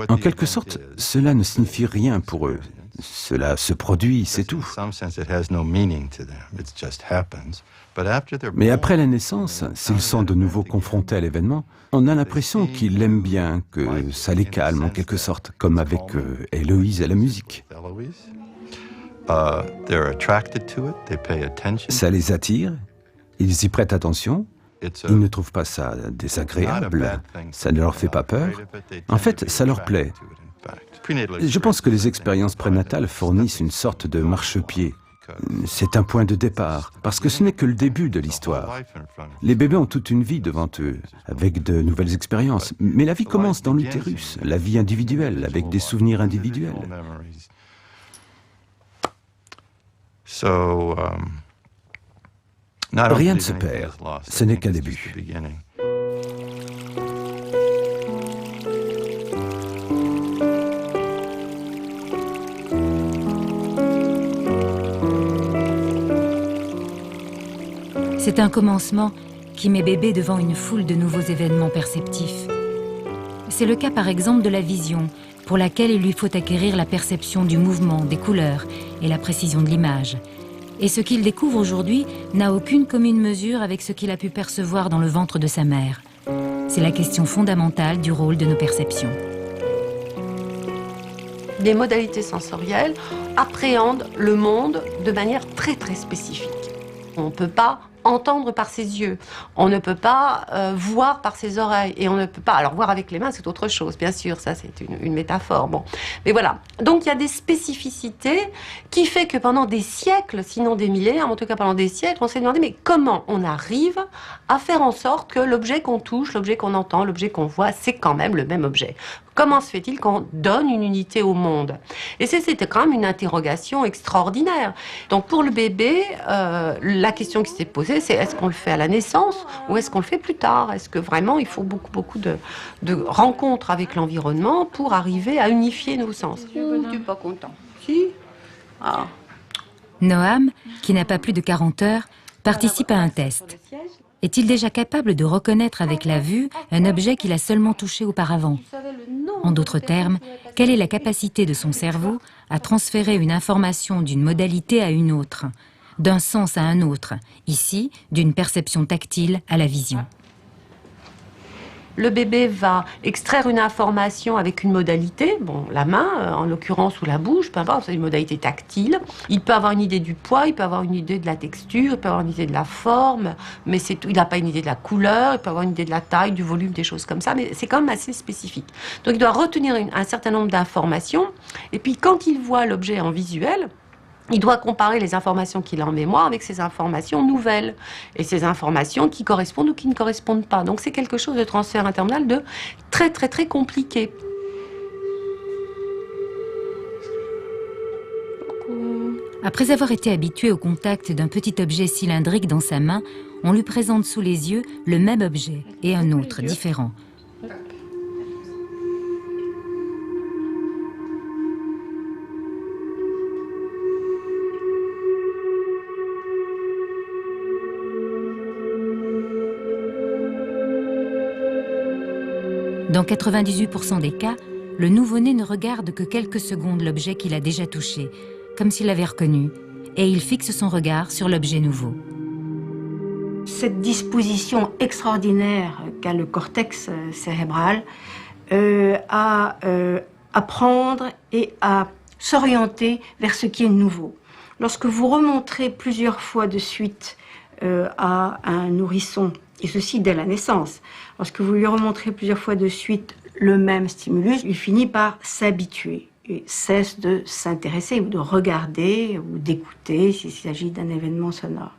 En quelque sorte, cela ne signifie rien pour eux. Cela se produit, c'est tout. Mais après la naissance, s'ils sont de nouveau confrontés à l'événement, on a l'impression qu'ils l'aiment bien, que ça les calme en quelque sorte, comme avec Héloïse et la musique. Ça les attire, ils y prêtent attention, ils ne trouvent pas ça désagréable, ça ne leur fait pas peur. En fait, ça leur plaît. Je pense que les expériences prénatales fournissent une sorte de marchepied. C'est un point de départ, parce que ce n'est que le début de l'histoire. Les bébés ont toute une vie devant eux, avec de nouvelles expériences. Mais la vie commence dans l'utérus, la vie individuelle, avec des souvenirs individuels. Rien ne se perd, ce n'est qu'un début. C'est un commencement qui met bébé devant une foule de nouveaux événements perceptifs. C'est le cas par exemple de la vision, pour laquelle il lui faut acquérir la perception du mouvement, des couleurs et la précision de l'image. Et ce qu'il découvre aujourd'hui n'a aucune commune mesure avec ce qu'il a pu percevoir dans le ventre de sa mère. C'est la question fondamentale du rôle de nos perceptions. Les modalités sensorielles appréhendent le monde de manière très très spécifique. On ne peut pas entendre par ses yeux, on ne peut pas voir par ses oreilles, et on ne peut pas... Alors voir avec les mains, c'est autre chose, bien sûr, ça c'est une métaphore, bon. Mais voilà, donc il y a des spécificités qui fait que pendant des siècles, sinon des millénaires, en tout cas pendant des siècles, on s'est demandé, mais comment on arrive à faire en sorte que l'objet qu'on touche, l'objet qu'on entend, l'objet qu'on voit, c'est quand même le même objet? Comment se fait-il qu'on donne une unité au monde? Et c'était quand même une interrogation extraordinaire. Donc pour le bébé, la question qui s'est posée, c'est est-ce qu'on le fait à la naissance ou est-ce qu'on le fait plus tard? Est-ce que vraiment il faut beaucoup de rencontres avec l'environnement pour arriver à unifier nos sens? Tu n'es pas content? Si. Ah. Noam, qui n'a pas plus de 40 heures, participe à un test. Est-il déjà capable de reconnaître avec la vue un objet qu'il a seulement touché auparavant? En d'autres termes, quelle est la capacité de son cerveau à transférer une information d'une modalité à une autre, d'un sens à un autre, ici, d'une perception tactile à la vision? Le bébé va extraire une information avec une modalité, bon, la main, en l'occurrence, ou la bouche, peu importe, c'est une modalité tactile. Il peut avoir une idée du poids, il peut avoir une idée de la texture, il peut avoir une idée de la forme, mais il n'a pas une idée de la couleur, il peut avoir une idée de la taille, du volume, des choses comme ça, mais c'est quand même assez spécifique. Donc il doit retenir un certain nombre d'informations, et puis quand il voit l'objet en visuel, il doit comparer les informations qu'il a en mémoire avec ces informations nouvelles et ces informations qui correspondent ou qui ne correspondent pas. Donc c'est quelque chose de transfert intermodal de très très très compliqué. Après avoir été habitué au contact d'un petit objet cylindrique dans sa main, on lui présente sous les yeux le même objet et un autre différent. Dans 98% des cas, le nouveau-né ne regarde que quelques secondes l'objet qu'il a déjà touché, comme s'il l'avait reconnu, et il fixe son regard sur l'objet nouveau. Cette disposition extraordinaire qu'a le cortex cérébral à apprendre et à s'orienter vers ce qui est nouveau. Lorsque vous remontrez plusieurs fois de suite à un nourrisson, et ceci dès la naissance, lorsque vous lui remontrez plusieurs fois de suite le même stimulus, il finit par s'habituer et cesse de s'intéresser ou de regarder ou d'écouter s'il s'agit d'un événement sonore.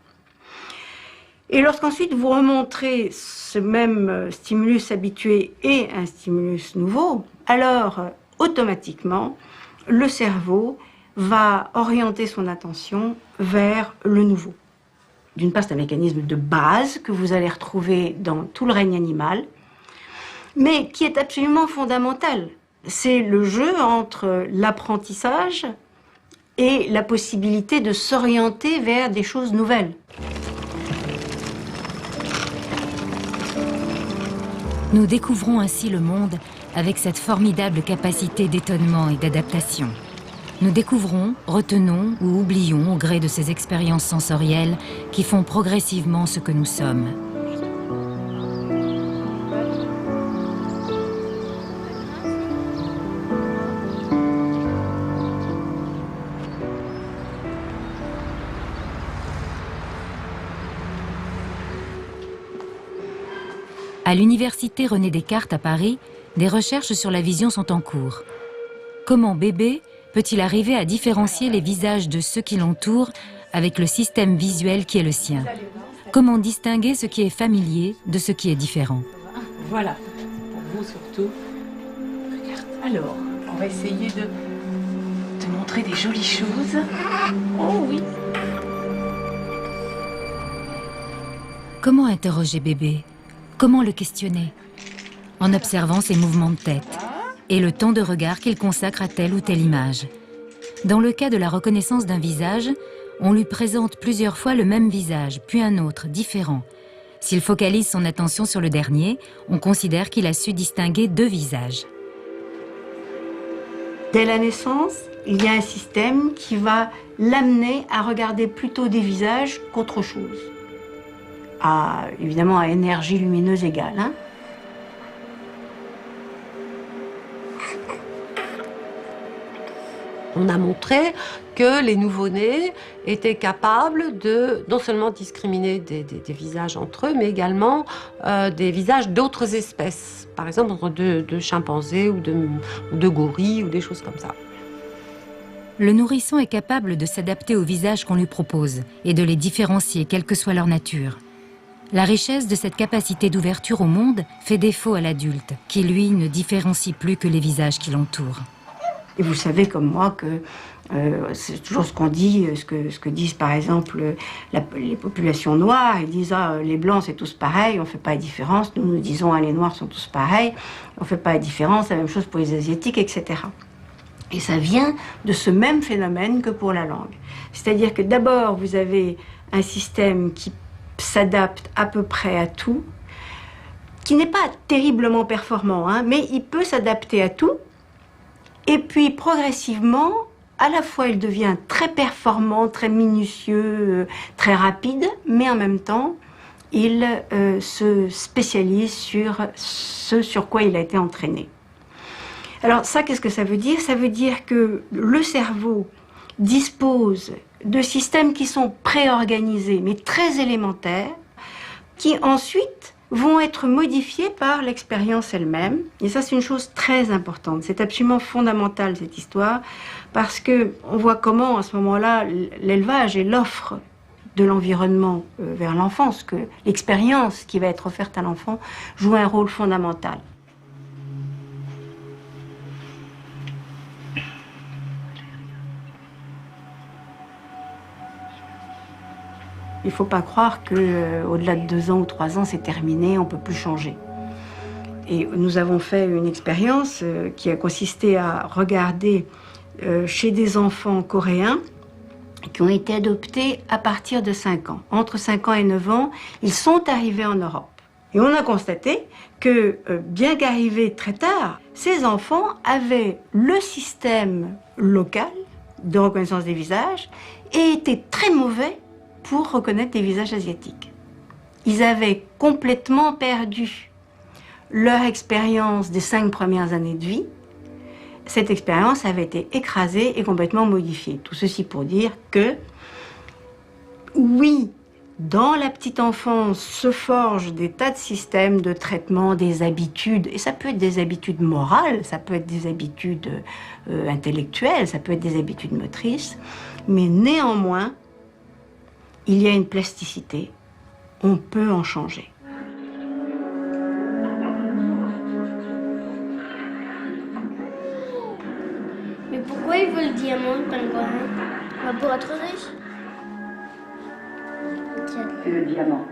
Et lorsqu'ensuite vous remontrez ce même stimulus habitué et un stimulus nouveau, alors automatiquement le cerveau va orienter son attention vers le nouveau. D'une part, c'est un mécanisme de base que vous allez retrouver dans tout le règne animal, mais qui est absolument fondamental. C'est le jeu entre l'apprentissage et la possibilité de s'orienter vers des choses nouvelles. Nous découvrons ainsi le monde avec cette formidable capacité d'étonnement et d'adaptation. Nous découvrons, retenons ou oublions au gré de ces expériences sensorielles qui font progressivement ce que nous sommes. À l'université René Descartes à Paris, des recherches sur la vision sont en cours. Comment bébé peut-il arriver à différencier les visages de ceux qui l'entourent avec le système visuel qui est le sien? Comment distinguer ce qui est familier de ce qui est différent? Voilà, pour vous surtout. Regarde. Alors, on va essayer de te montrer des jolies choses. Oh oui. Comment interroger bébé? Comment le questionner? En observant ses mouvements de tête et le temps de regard qu'il consacre à telle ou telle image. Dans le cas de la reconnaissance d'un visage, on lui présente plusieurs fois le même visage, puis un autre, différent. S'il focalise son attention sur le dernier, on considère qu'il a su distinguer deux visages. Dès la naissance, il y a un système qui va l'amener à regarder plutôt des visages qu'autre chose. Évidemment à énergie lumineuse égale. Hein. On a montré que les nouveau-nés étaient capables de non seulement discriminer des visages entre eux, mais également des visages d'autres espèces. Par exemple, entre deux chimpanzés ou de gorilles ou des choses comme ça. Le nourrisson est capable de s'adapter aux visages qu'on lui propose et de les différencier, quelle que soit leur nature. La richesse de cette capacité d'ouverture au monde fait défaut à l'adulte, qui lui ne différencie plus que les visages qui l'entourent. Et vous savez comme moi que c'est toujours ce qu'on dit, ce que disent par exemple les populations noires. Ils disent les blancs c'est tous pareil, on ne fait pas la différence. Nous disons les noirs sont tous pareils, on ne fait pas la différence. La même chose pour les asiatiques, etc. Et ça vient de ce même phénomène que pour la langue. C'est-à-dire que d'abord vous avez un système qui s'adapte à peu près à tout, qui n'est pas terriblement performant, hein, mais il peut s'adapter à tout. Et puis, progressivement, à la fois, il devient très performant, très minutieux, très rapide, mais en même temps, il se spécialise sur ce sur quoi il a été entraîné. Alors ça, qu'est-ce que ça veut dire? Ça veut dire que le cerveau dispose de systèmes qui sont préorganisés, mais très élémentaires, qui ensuite vont être modifiés par l'expérience elle-même. Et ça, c'est une chose très importante. C'est absolument fondamental, cette histoire, parce que on voit comment, à ce moment-là, l'élevage et l'offre de l'environnement vers l'enfance, que l'expérience qui va être offerte à l'enfant joue un rôle fondamental. Il ne faut pas croire qu'au-delà de 2 ans ou 3 ans, c'est terminé, on ne peut plus changer. Et nous avons fait une expérience qui a consisté à regarder chez des enfants coréens qui ont été adoptés à partir de 5 ans. Entre 5 ans et 9 ans, ils sont arrivés en Europe. Et on a constaté que, bien qu'arrivés très tard, ces enfants avaient le système local de reconnaissance des visages et étaient très mauvais pour reconnaître des visages asiatiques. Ils avaient complètement perdu leur expérience des 5 premières années de vie. Cette expérience avait été écrasée et complètement modifiée. Tout ceci pour dire que, oui, dans la petite enfance se forgent des tas de systèmes de traitement, des habitudes, et ça peut être des habitudes morales, ça peut être des habitudes intellectuelles, ça peut être des habitudes motrices, mais néanmoins, il y a une plasticité, on peut en changer. Mais pourquoi il veut le diamant, le pingouin? Pour être riche? C'est le diamant.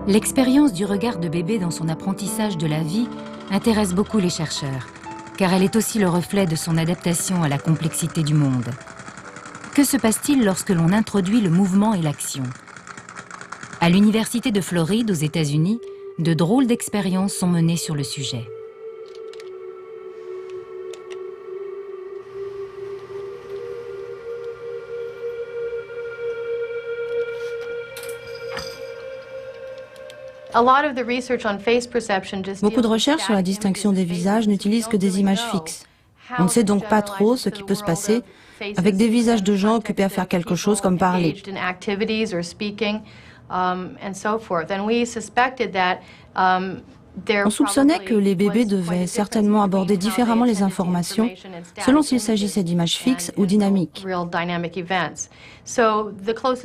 L'expérience du regard de bébé dans son apprentissage de la vie intéresse beaucoup les chercheurs, car elle est aussi le reflet de son adaptation à la complexité du monde. Que se passe-t-il lorsque l'on introduit le mouvement et l'action? À l'Université de Floride, aux États-Unis, de drôles d'expériences sont menées sur le sujet. Beaucoup de recherches sur la distinction des visages n'utilisent que des images fixes. On ne sait donc pas trop ce qui peut se passer avec des visages de gens occupés à faire quelque chose comme parler. On soupçonnait que les bébés devaient certainement aborder différemment les informations selon s'il s'agissait d'images fixes ou dynamiques.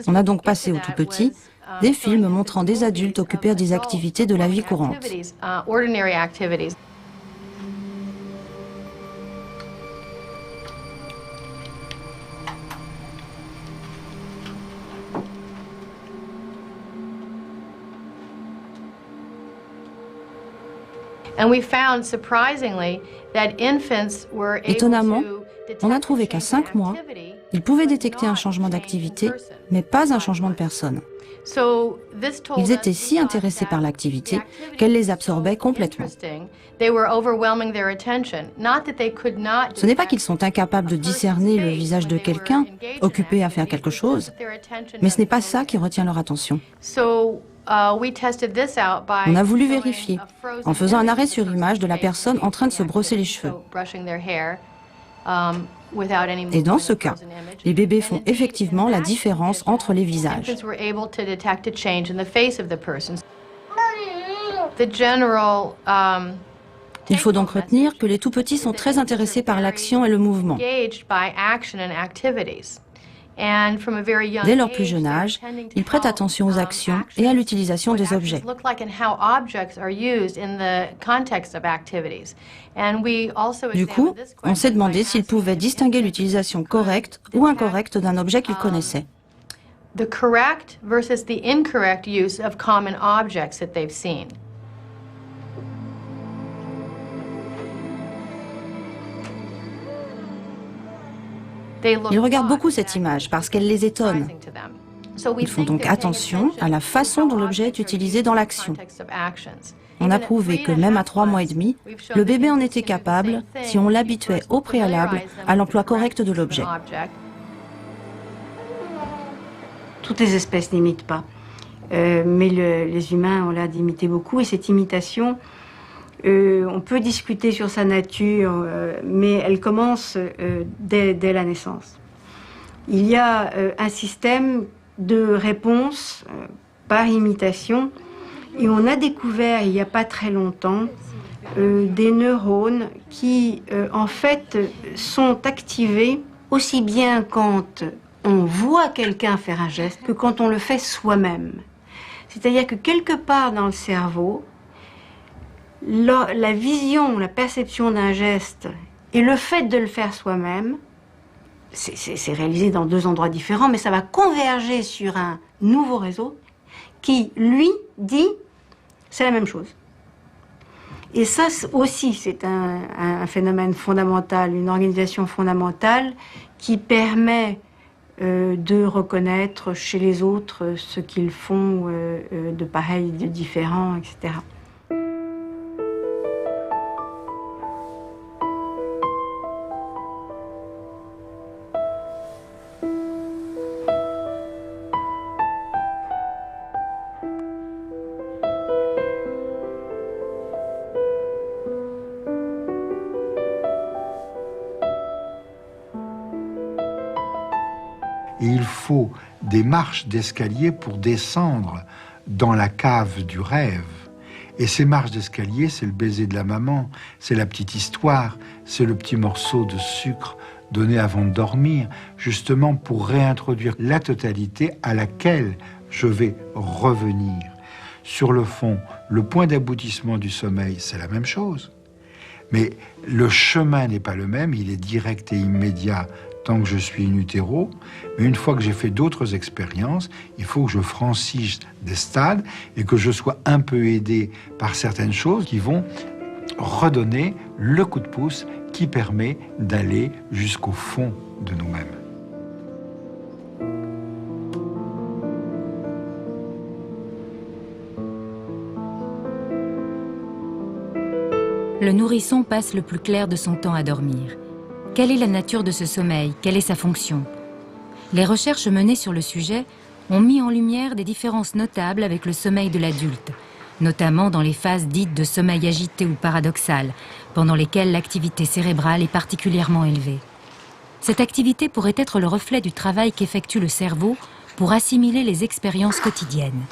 On a donc passé aux tout petits des films montrant des adultes occupés à des activités de la vie courante. Étonnamment, on a trouvé qu'à 5 mois, ils pouvaient détecter un changement d'activité, mais pas un changement de personne. Ils étaient si intéressés par l'activité qu'elle les absorbait complètement. Ce n'est pas qu'ils sont incapables de discerner le visage de quelqu'un occupé à faire quelque chose, mais ce n'est pas ça qui retient leur attention. On a voulu vérifier en faisant un arrêt sur image de la personne en train de se brosser les cheveux. Et dans ce cas, les bébés font effectivement la différence entre les visages. Il faut donc retenir que les tout-petits sont très intéressés par l'action et le mouvement. Dès leur plus jeune âge, ils prêtent attention aux actions et à l'utilisation des objets. Du coup, on s'est demandé s'ils pouvaient distinguer l'utilisation correcte ou incorrecte d'un objet qu'ils connaissaient. The correct versus the incorrect use of common objects that they've seen. Ils regardent beaucoup cette image parce qu'elle les étonne. Ils font donc attention à la façon dont l'objet est utilisé dans l'action. On a prouvé que même à 3 mois et demi, le bébé en était capable si on l'habituait au préalable à l'emploi correct de l'objet. Toutes les espèces n'imitent pas, mais les humains ont l'air d'imiter beaucoup et cette imitation, on peut discuter sur sa nature, mais elle commence dès la naissance. Il y a un système de réponse par imitation et on a découvert il n'y a pas très longtemps des neurones qui en fait sont activés aussi bien quand on voit quelqu'un faire un geste que quand on le fait soi-même. C'est-à-dire que quelque part dans le cerveau, la vision, la perception d'un geste et le fait de le faire soi-même, c'est réalisé dans 2 endroits différents, mais ça va converger sur un nouveau réseau qui, lui, dit c'est la même chose. Et ça aussi, c'est un phénomène fondamental, une organisation fondamentale qui permet de reconnaître chez les autres ce qu'ils font de pareil, de différent, etc. Et il faut des marches d'escalier pour descendre dans la cave du rêve. Et ces marches d'escalier, c'est le baiser de la maman, c'est la petite histoire, c'est le petit morceau de sucre donné avant de dormir, justement pour réintroduire la totalité à laquelle je vais revenir. Sur le fond, le point d'aboutissement du sommeil, c'est la même chose. Mais le chemin n'est pas le même, il est direct et immédiat tant que je suis in utero, mais une fois que j'ai fait d'autres expériences, il faut que je franchisse des stades et que je sois un peu aidé par certaines choses qui vont redonner le coup de pouce qui permet d'aller jusqu'au fond de nous-mêmes. Le nourrisson passe le plus clair de son temps à dormir. Quelle est la nature de ce sommeil? Quelle est sa fonction? Les recherches menées sur le sujet ont mis en lumière des différences notables avec le sommeil de l'adulte. notamment dans les phases dites de sommeil agité ou paradoxal, pendant lesquelles l'activité cérébrale est particulièrement élevée. Cette activité pourrait être le reflet du travail qu'effectue le cerveau pour assimiler les expériences quotidiennes.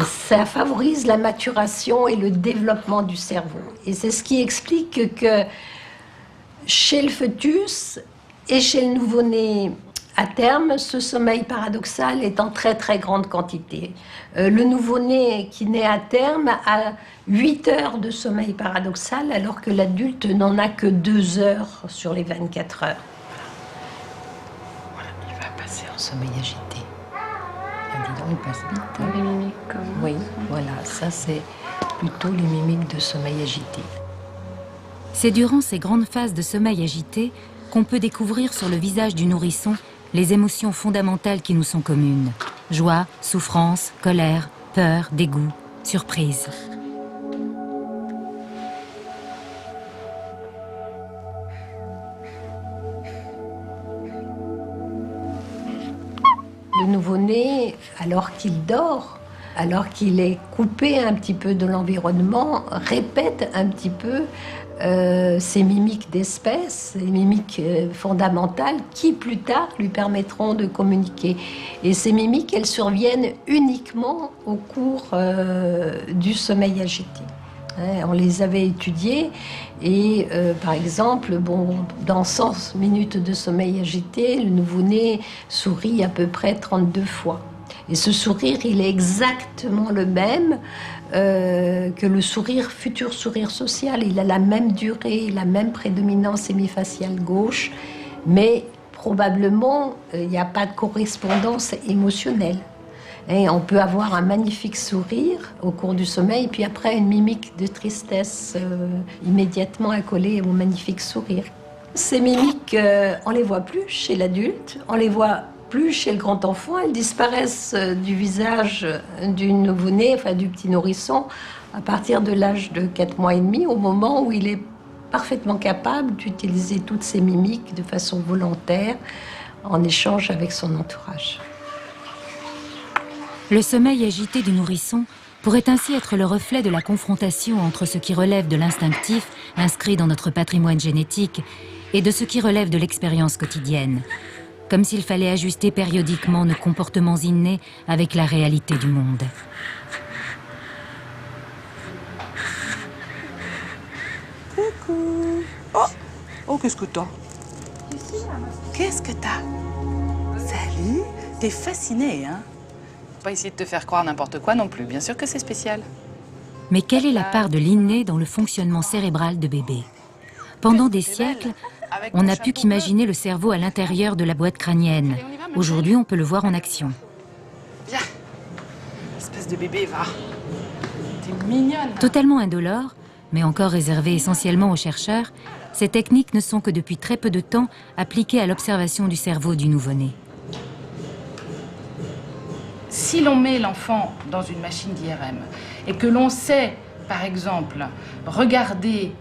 Ça favorise la maturation et le développement du cerveau. Et c'est ce qui explique que chez le fœtus et chez le nouveau-né, à terme, ce sommeil paradoxal est en très très grande quantité. Le nouveau-né qui naît à terme a 8 heures de sommeil paradoxal, alors que l'adulte n'en a que 2 heures sur les 24 heures. Voilà, il va passer en sommeil agité. Dis donc, il passe vite. Hein. Les mimiques comme oui, voilà, ça c'est plutôt les mimiques de sommeil agité. C'est durant ces grandes phases de sommeil agité qu'on peut découvrir sur le visage du nourrisson les émotions fondamentales qui nous sont communes. Joie, souffrance, colère, peur, dégoût, surprise. Le nouveau-né, alors qu'il dort, alors qu'il est coupé un petit peu de l'environnement, répète un petit peu ces mimiques d'espèce, ces mimiques fondamentales qui plus tard lui permettront de communiquer. Et ces mimiques, elles surviennent uniquement au cours du sommeil agité. On les avait étudiées et par exemple, dans 100 minutes de sommeil agité, le nouveau-né sourit à peu près 32 fois. Et ce sourire, il est exactement le même que le futur sourire social. Il a la même durée, la même prédominance hémifaciale gauche, mais probablement, il n'y a pas de correspondance émotionnelle. Et on peut avoir un magnifique sourire au cours du sommeil, puis après une mimique de tristesse immédiatement accolée au magnifique sourire. Ces mimiques, on ne les voit plus chez l'adulte, on les voit plus chez le grand enfant, elles disparaissent du visage du nouveau-né, enfin du petit nourrisson, à partir de l'âge de 4 mois et demi, au moment où il est parfaitement capable d'utiliser toutes ces mimiques de façon volontaire, en échange avec son entourage. Le sommeil agité du nourrisson pourrait ainsi être le reflet de la confrontation entre ce qui relève de l'instinctif, inscrit dans notre patrimoine génétique, et de ce qui relève de l'expérience quotidienne. Comme s'il fallait ajuster périodiquement nos comportements innés avec la réalité du monde. Coucou. Oh, qu'est-ce que t'as? Qu'est-ce que t'as? Salut. T'es fascinée, hein? Faut pas essayer de te faire croire n'importe quoi non plus. Bien sûr que c'est spécial. Mais quelle est la part de l'inné dans le fonctionnement cérébral de bébé? Pendant des siècles, on n'a pu qu'imaginer le cerveau à l'intérieur de la boîte crânienne. Aujourd'hui, on peut le voir en action. Viens. Espèce de bébé, va. T'es mignonne. Totalement indolore, mais encore réservée essentiellement aux chercheurs, ces techniques ne sont que depuis très peu de temps appliquées à l'observation du cerveau du nouveau-né. Si l'on met l'enfant dans une machine d'IRM et que l'on sait, par exemple, regarder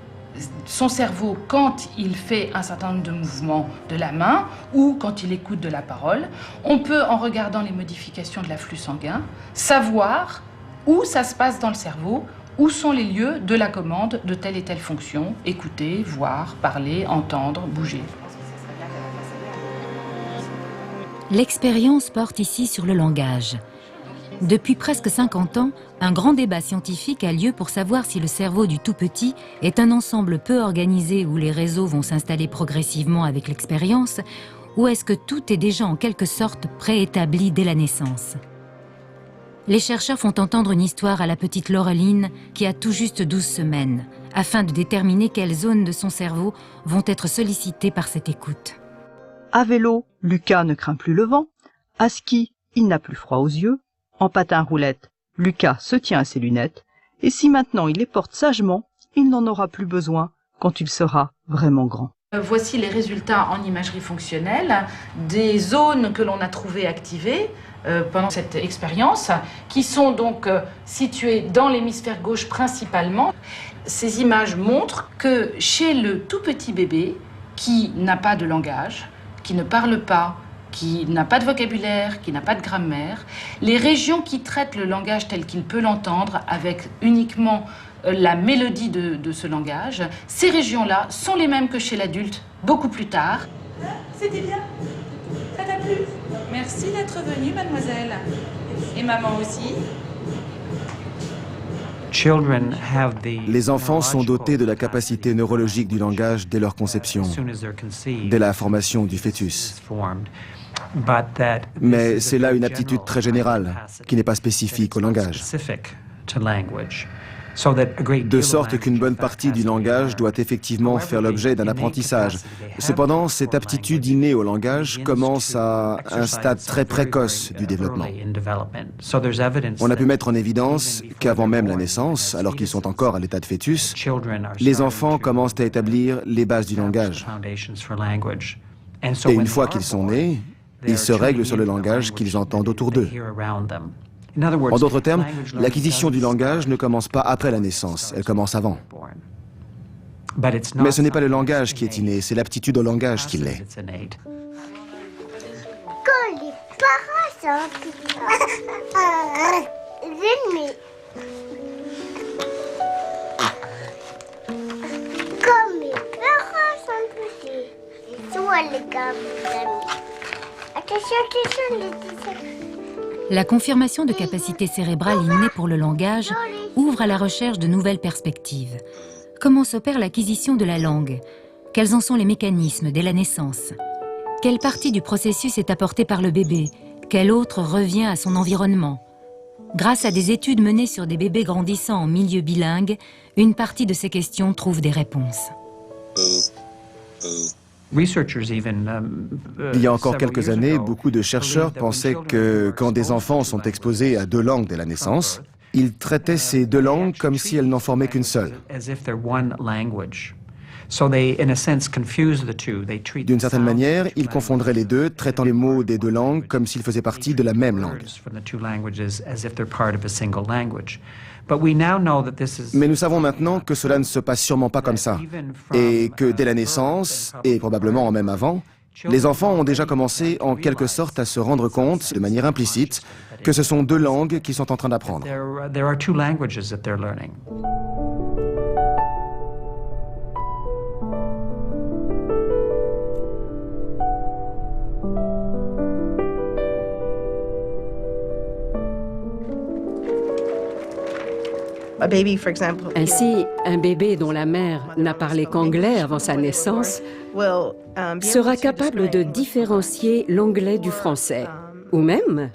son cerveau quand il fait un certain nombre de mouvements de la main ou quand il écoute de la parole, on peut, en regardant les modifications de l'afflux sanguin, savoir où ça se passe dans le cerveau, où sont les lieux de la commande de telle et telle fonction, écouter, voir, parler, entendre, bouger. L'expérience porte ici sur le langage. Depuis presque 50 ans, un grand débat scientifique a lieu pour savoir si le cerveau du tout petit est un ensemble peu organisé où les réseaux vont s'installer progressivement avec l'expérience, ou est-ce que tout est déjà en quelque sorte préétabli dès la naissance. Les chercheurs font entendre une histoire à la petite Laureline qui a tout juste 12 semaines, afin de déterminer quelles zones de son cerveau vont être sollicitées par cette écoute. À vélo, Lucas ne craint plus le vent. À ski, il n'a plus froid aux yeux. En patin roulette, Lucas se tient à ses lunettes. Et si maintenant il les porte sagement, il n'en aura plus besoin quand il sera vraiment grand. Voici les résultats en imagerie fonctionnelle des zones que l'on a trouvées activées pendant cette expérience, qui sont donc situées dans l'hémisphère gauche principalement. Ces images montrent que chez le tout petit bébé, qui n'a pas de langage, qui ne parle pas, qui n'a pas de vocabulaire, qui n'a pas de grammaire, les régions qui traitent le langage tel qu'il peut l'entendre, avec uniquement la mélodie de ce langage, ces régions-là sont les mêmes que chez l'adulte, beaucoup plus tard. C'était bien. Ça t'a plu? Merci d'être venue, mademoiselle. Et maman aussi. Les enfants sont dotés de la capacité neurologique du langage dès leur conception, dès la formation du fœtus. Mais c'est là une aptitude très générale, qui n'est pas spécifique au langage. De sorte qu'une bonne partie du langage doit effectivement faire l'objet d'un apprentissage. Cependant, cette aptitude innée au langage commence à un stade très précoce du développement. On a pu mettre en évidence qu'avant même la naissance, alors qu'ils sont encore à l'état de fœtus, les enfants commencent à établir les bases du langage. Et une fois qu'ils sont nés, ils se règlent sur le langage qu'ils entendent autour d'eux. En d'autres termes, l'acquisition du langage ne commence pas après la naissance, elle commence avant. Mais ce n'est pas le langage qui est inné, c'est l'aptitude au langage qui l'est. Quand les parents sont ennemis, comme mes parents sont petits, ils sont les gars, mes amis. Attention, attention. La confirmation de capacités cérébrales innées pour le langage ouvre à la recherche de nouvelles perspectives. Comment s'opère l'acquisition de la langue? Quels en sont les mécanismes dès la naissance? Quelle partie du processus est apportée par le bébé? Quelle autre revient à son environnement? Grâce à des études menées sur des bébés grandissant en milieu bilingue, une partie de ces questions trouve des réponses. Il y a encore quelques années, beaucoup de chercheurs pensaient que quand des enfants sont exposés à 2 langues dès la naissance, ils traitaient ces 2 langues comme si elles n'en formaient qu'une seule. D'une certaine manière, ils confondraient les deux, traitant les mots des 2 langues comme s'ils faisaient partie de la même langue. Mais nous savons maintenant que cela ne se passe sûrement pas comme ça, et que dès la naissance, et probablement même avant, les enfants ont déjà commencé en quelque sorte à se rendre compte, de manière implicite, que ce sont 2 langues qu'ils sont en train d'apprendre. Ainsi, un bébé dont la mère n'a parlé qu'anglais avant sa naissance sera capable de différencier l'anglais du français, ou même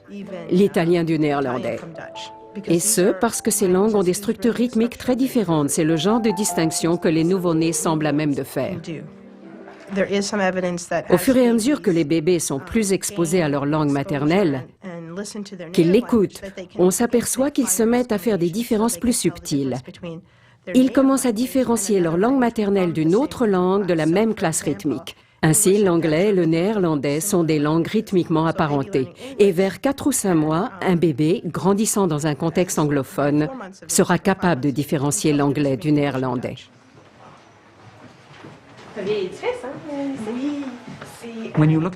l'italien du néerlandais. Et ce, parce que ces langues ont des structures rythmiques très différentes. C'est le genre de distinction que les nouveau-nés semblent à même de faire. Au fur et à mesure que les bébés sont plus exposés à leur langue maternelle, qu'ils l'écoutent, on s'aperçoit qu'ils se mettent à faire des différences plus subtiles. Ils commencent à différencier leur langue maternelle d'une autre langue de la même classe rythmique. Ainsi, l'anglais et le néerlandais sont des langues rythmiquement apparentées. Et vers 4 ou 5 mois, un bébé, grandissant dans un contexte anglophone, sera capable de différencier l'anglais du néerlandais.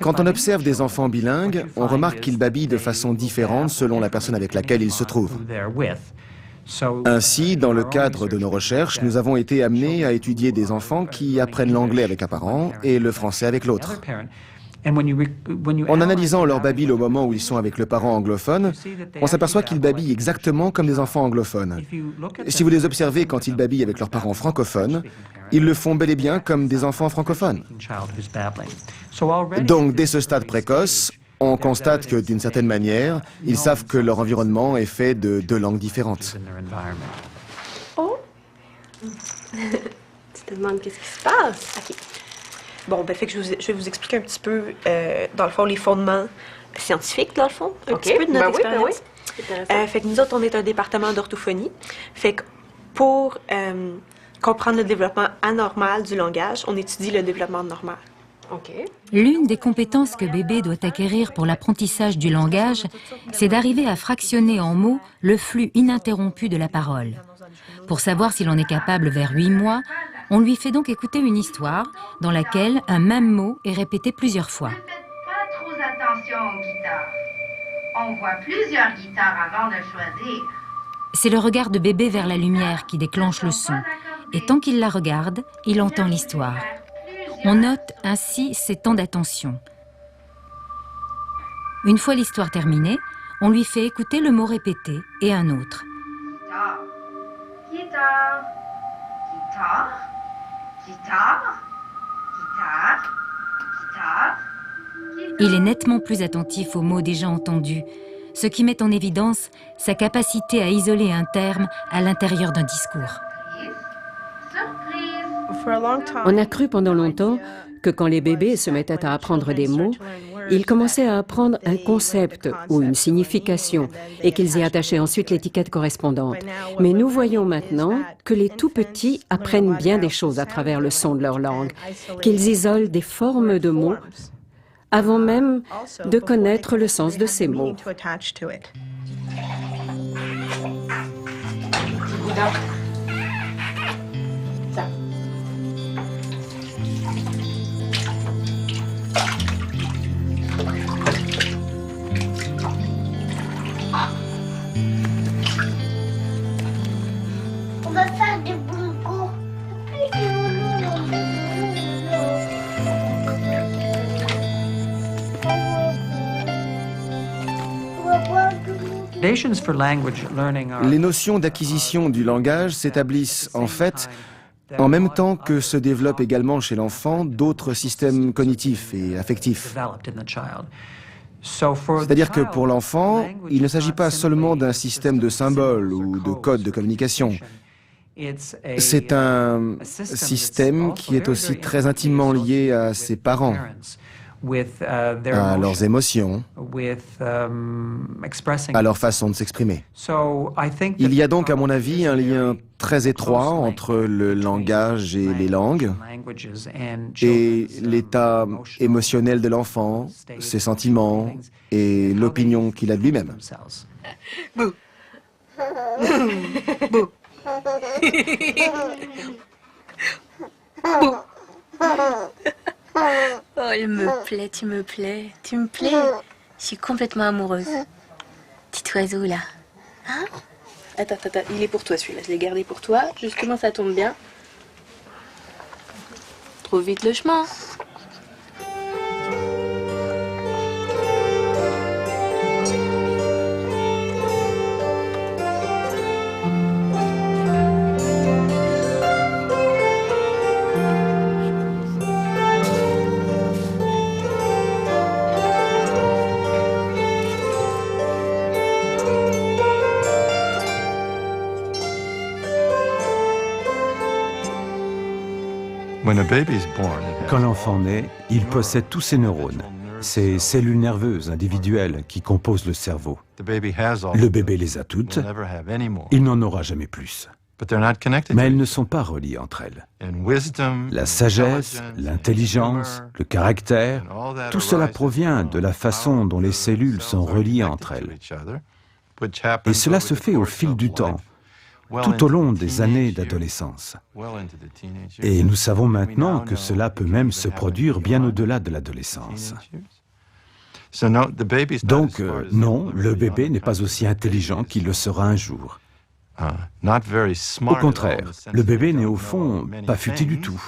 Quand on observe des enfants bilingues, on remarque qu'ils babillent de façon différente selon la personne avec laquelle ils se trouvent. Ainsi, dans le cadre de nos recherches, nous avons été amenés à étudier des enfants qui apprennent l'anglais avec un parent et le français avec l'autre. En analysant leur babil au moment où ils sont avec le parent anglophone, on s'aperçoit qu'ils babillent exactement comme des enfants anglophones. Si vous les observez quand ils babillent avec leurs parents francophones, ils le font bel et bien comme des enfants francophones. Donc, dès ce stade précoce, on constate que, d'une certaine manière, ils savent que leur environnement est fait de 2 langues différentes. Oh! Tu te demandes qu'est-ce qui se passe? OK. Bon, ben, fait que je vais vous expliquer un petit peu, dans le fond, les fondements scientifiques, dans le fond, un petit peu de notre expérience. Fait que nous autres, on est un département d'orthophonie. Fait que pour comprendre le développement anormal du langage, on étudie le développement normal. L'une des compétences que bébé doit acquérir pour l'apprentissage du langage, c'est d'arriver à fractionner en mots le flux ininterrompu de la parole. Pour savoir s'il en est capable vers 8 mois, on lui fait donc écouter une histoire dans laquelle un même mot est répété plusieurs fois. Pas trop attendre. attention aux guitares. On voit plusieurs guitares avant de choisir. C'est le regard de bébé vers la lumière qui déclenche le son. Et tant qu'il la regarde, il entend l'histoire. On note ainsi ses temps d'attention. Une fois l'histoire terminée, on lui fait écouter le mot répété et un autre. Guitare, guitare, guitare, guitare, guitare, guitare. Il est nettement plus attentif aux mots déjà entendus, ce qui met en évidence sa capacité à isoler un terme à l'intérieur d'un discours. On a cru pendant longtemps que quand les bébés se mettaient à apprendre des mots, ils commençaient à apprendre un concept ou une signification et qu'ils y attachaient ensuite l'étiquette correspondante. Mais nous voyons maintenant que les tout-petits apprennent bien des choses à travers le son de leur langue, qu'ils isolent des formes de mots avant même de connaître le sens de ces mots. On va faire des bongos. Les notions d'acquisition du langage s'établissent en fait en même temps que se développent également chez l'enfant d'autres systèmes cognitifs et affectifs. C'est-à-dire que pour l'enfant, il ne s'agit pas seulement d'un système de symboles ou de codes de communication. C'est un système qui est aussi très intimement lié à ses parents, à leurs émotions, à leur façon de s'exprimer. Il y a donc, à mon avis, un lien très étroit entre le langage et les langues, et l'état émotionnel de l'enfant, ses sentiments et l'opinion qu'il a de lui-même. Bouh. Bouh. Bouh. Oh, il me plaît, tu me plais, tu me plais. Je suis complètement amoureuse. Petit oiseau, là. Hein? Attends, il est pour toi, celui-là. Je l'ai gardé pour toi. Justement, ça tombe bien. Trouve vite le chemin. Quand l'enfant naît, il possède tous ses neurones, ces cellules nerveuses individuelles qui composent le cerveau. Le bébé les a toutes, il n'en aura jamais plus. Mais elles ne sont pas reliées entre elles. La sagesse, l'intelligence, le caractère, tout cela provient de la façon dont les cellules sont reliées entre elles. Et cela se fait au fil du temps, tout au long des années d'adolescence. Et nous savons maintenant que cela peut même se produire bien au-delà de l'adolescence. Donc, non, le bébé n'est pas aussi intelligent qu'il le sera un jour. Au contraire, le bébé n'est au fond pas futé du tout.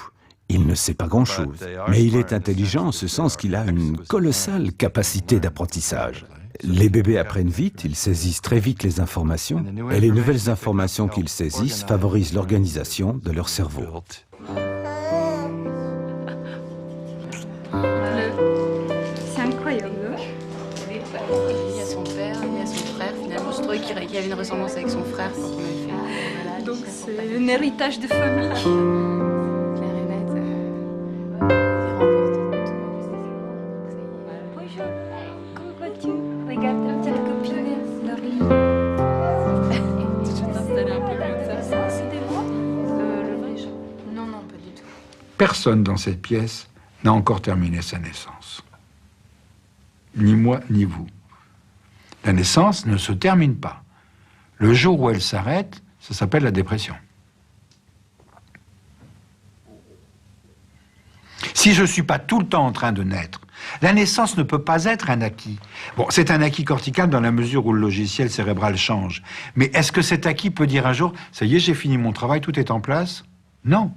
Il ne sait pas grand-chose, mais il est intelligent en ce sens qu'il a une colossale capacité d'apprentissage. Les bébés apprennent vite, ils saisissent très vite les informations, et les nouvelles informations qu'ils saisissent favorisent l'organisation de leur cerveau. C'est incroyable. Il y a son père, il y a son frère. Finalement, je trouvais qu'il y avait une ressemblance avec son frère quand on avait fait. Donc c'est un héritage de famille. Claire et net. Bonjour, comment vas-tu? Regarde ta copine, Laurie. Tu t'es installé un peu mieux que ça. C'était moi le vrai chat? Non, pas du tout. Personne dans cette pièce n'a encore terminé sa naissance. Ni moi, ni vous. La naissance ne se termine pas. Le jour où elle s'arrête, ça s'appelle la dépression. Si je ne suis pas tout le temps en train de naître, La naissance ne peut pas être un acquis. Bon, c'est un acquis cortical dans la mesure où le logiciel cérébral change. Mais est-ce que cet acquis peut dire un jour, ça y est, j'ai fini mon travail, tout est en place? Non.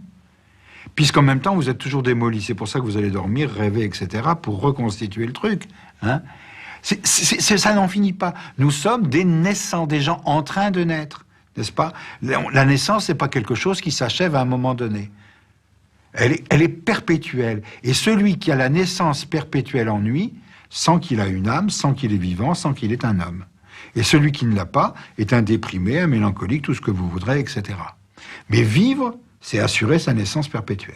Puisqu'en même temps, vous êtes toujours démoli. C'est pour ça que vous allez dormir, rêver, etc., pour reconstituer le truc. Hein? Ça n'en finit pas. Nous sommes des naissants, des gens en train de naître, n'est-ce pas? La naissance, c'est pas quelque chose qui s'achève à un moment donné. Elle est perpétuelle. Et celui qui a la naissance perpétuelle en lui, sans qu'il a une âme, sans qu'il est vivant, sans qu'il est un homme. Et celui qui ne l'a pas est un déprimé, un mélancolique, tout ce que vous voudrez, etc. Mais vivre, c'est assurer sa naissance perpétuelle.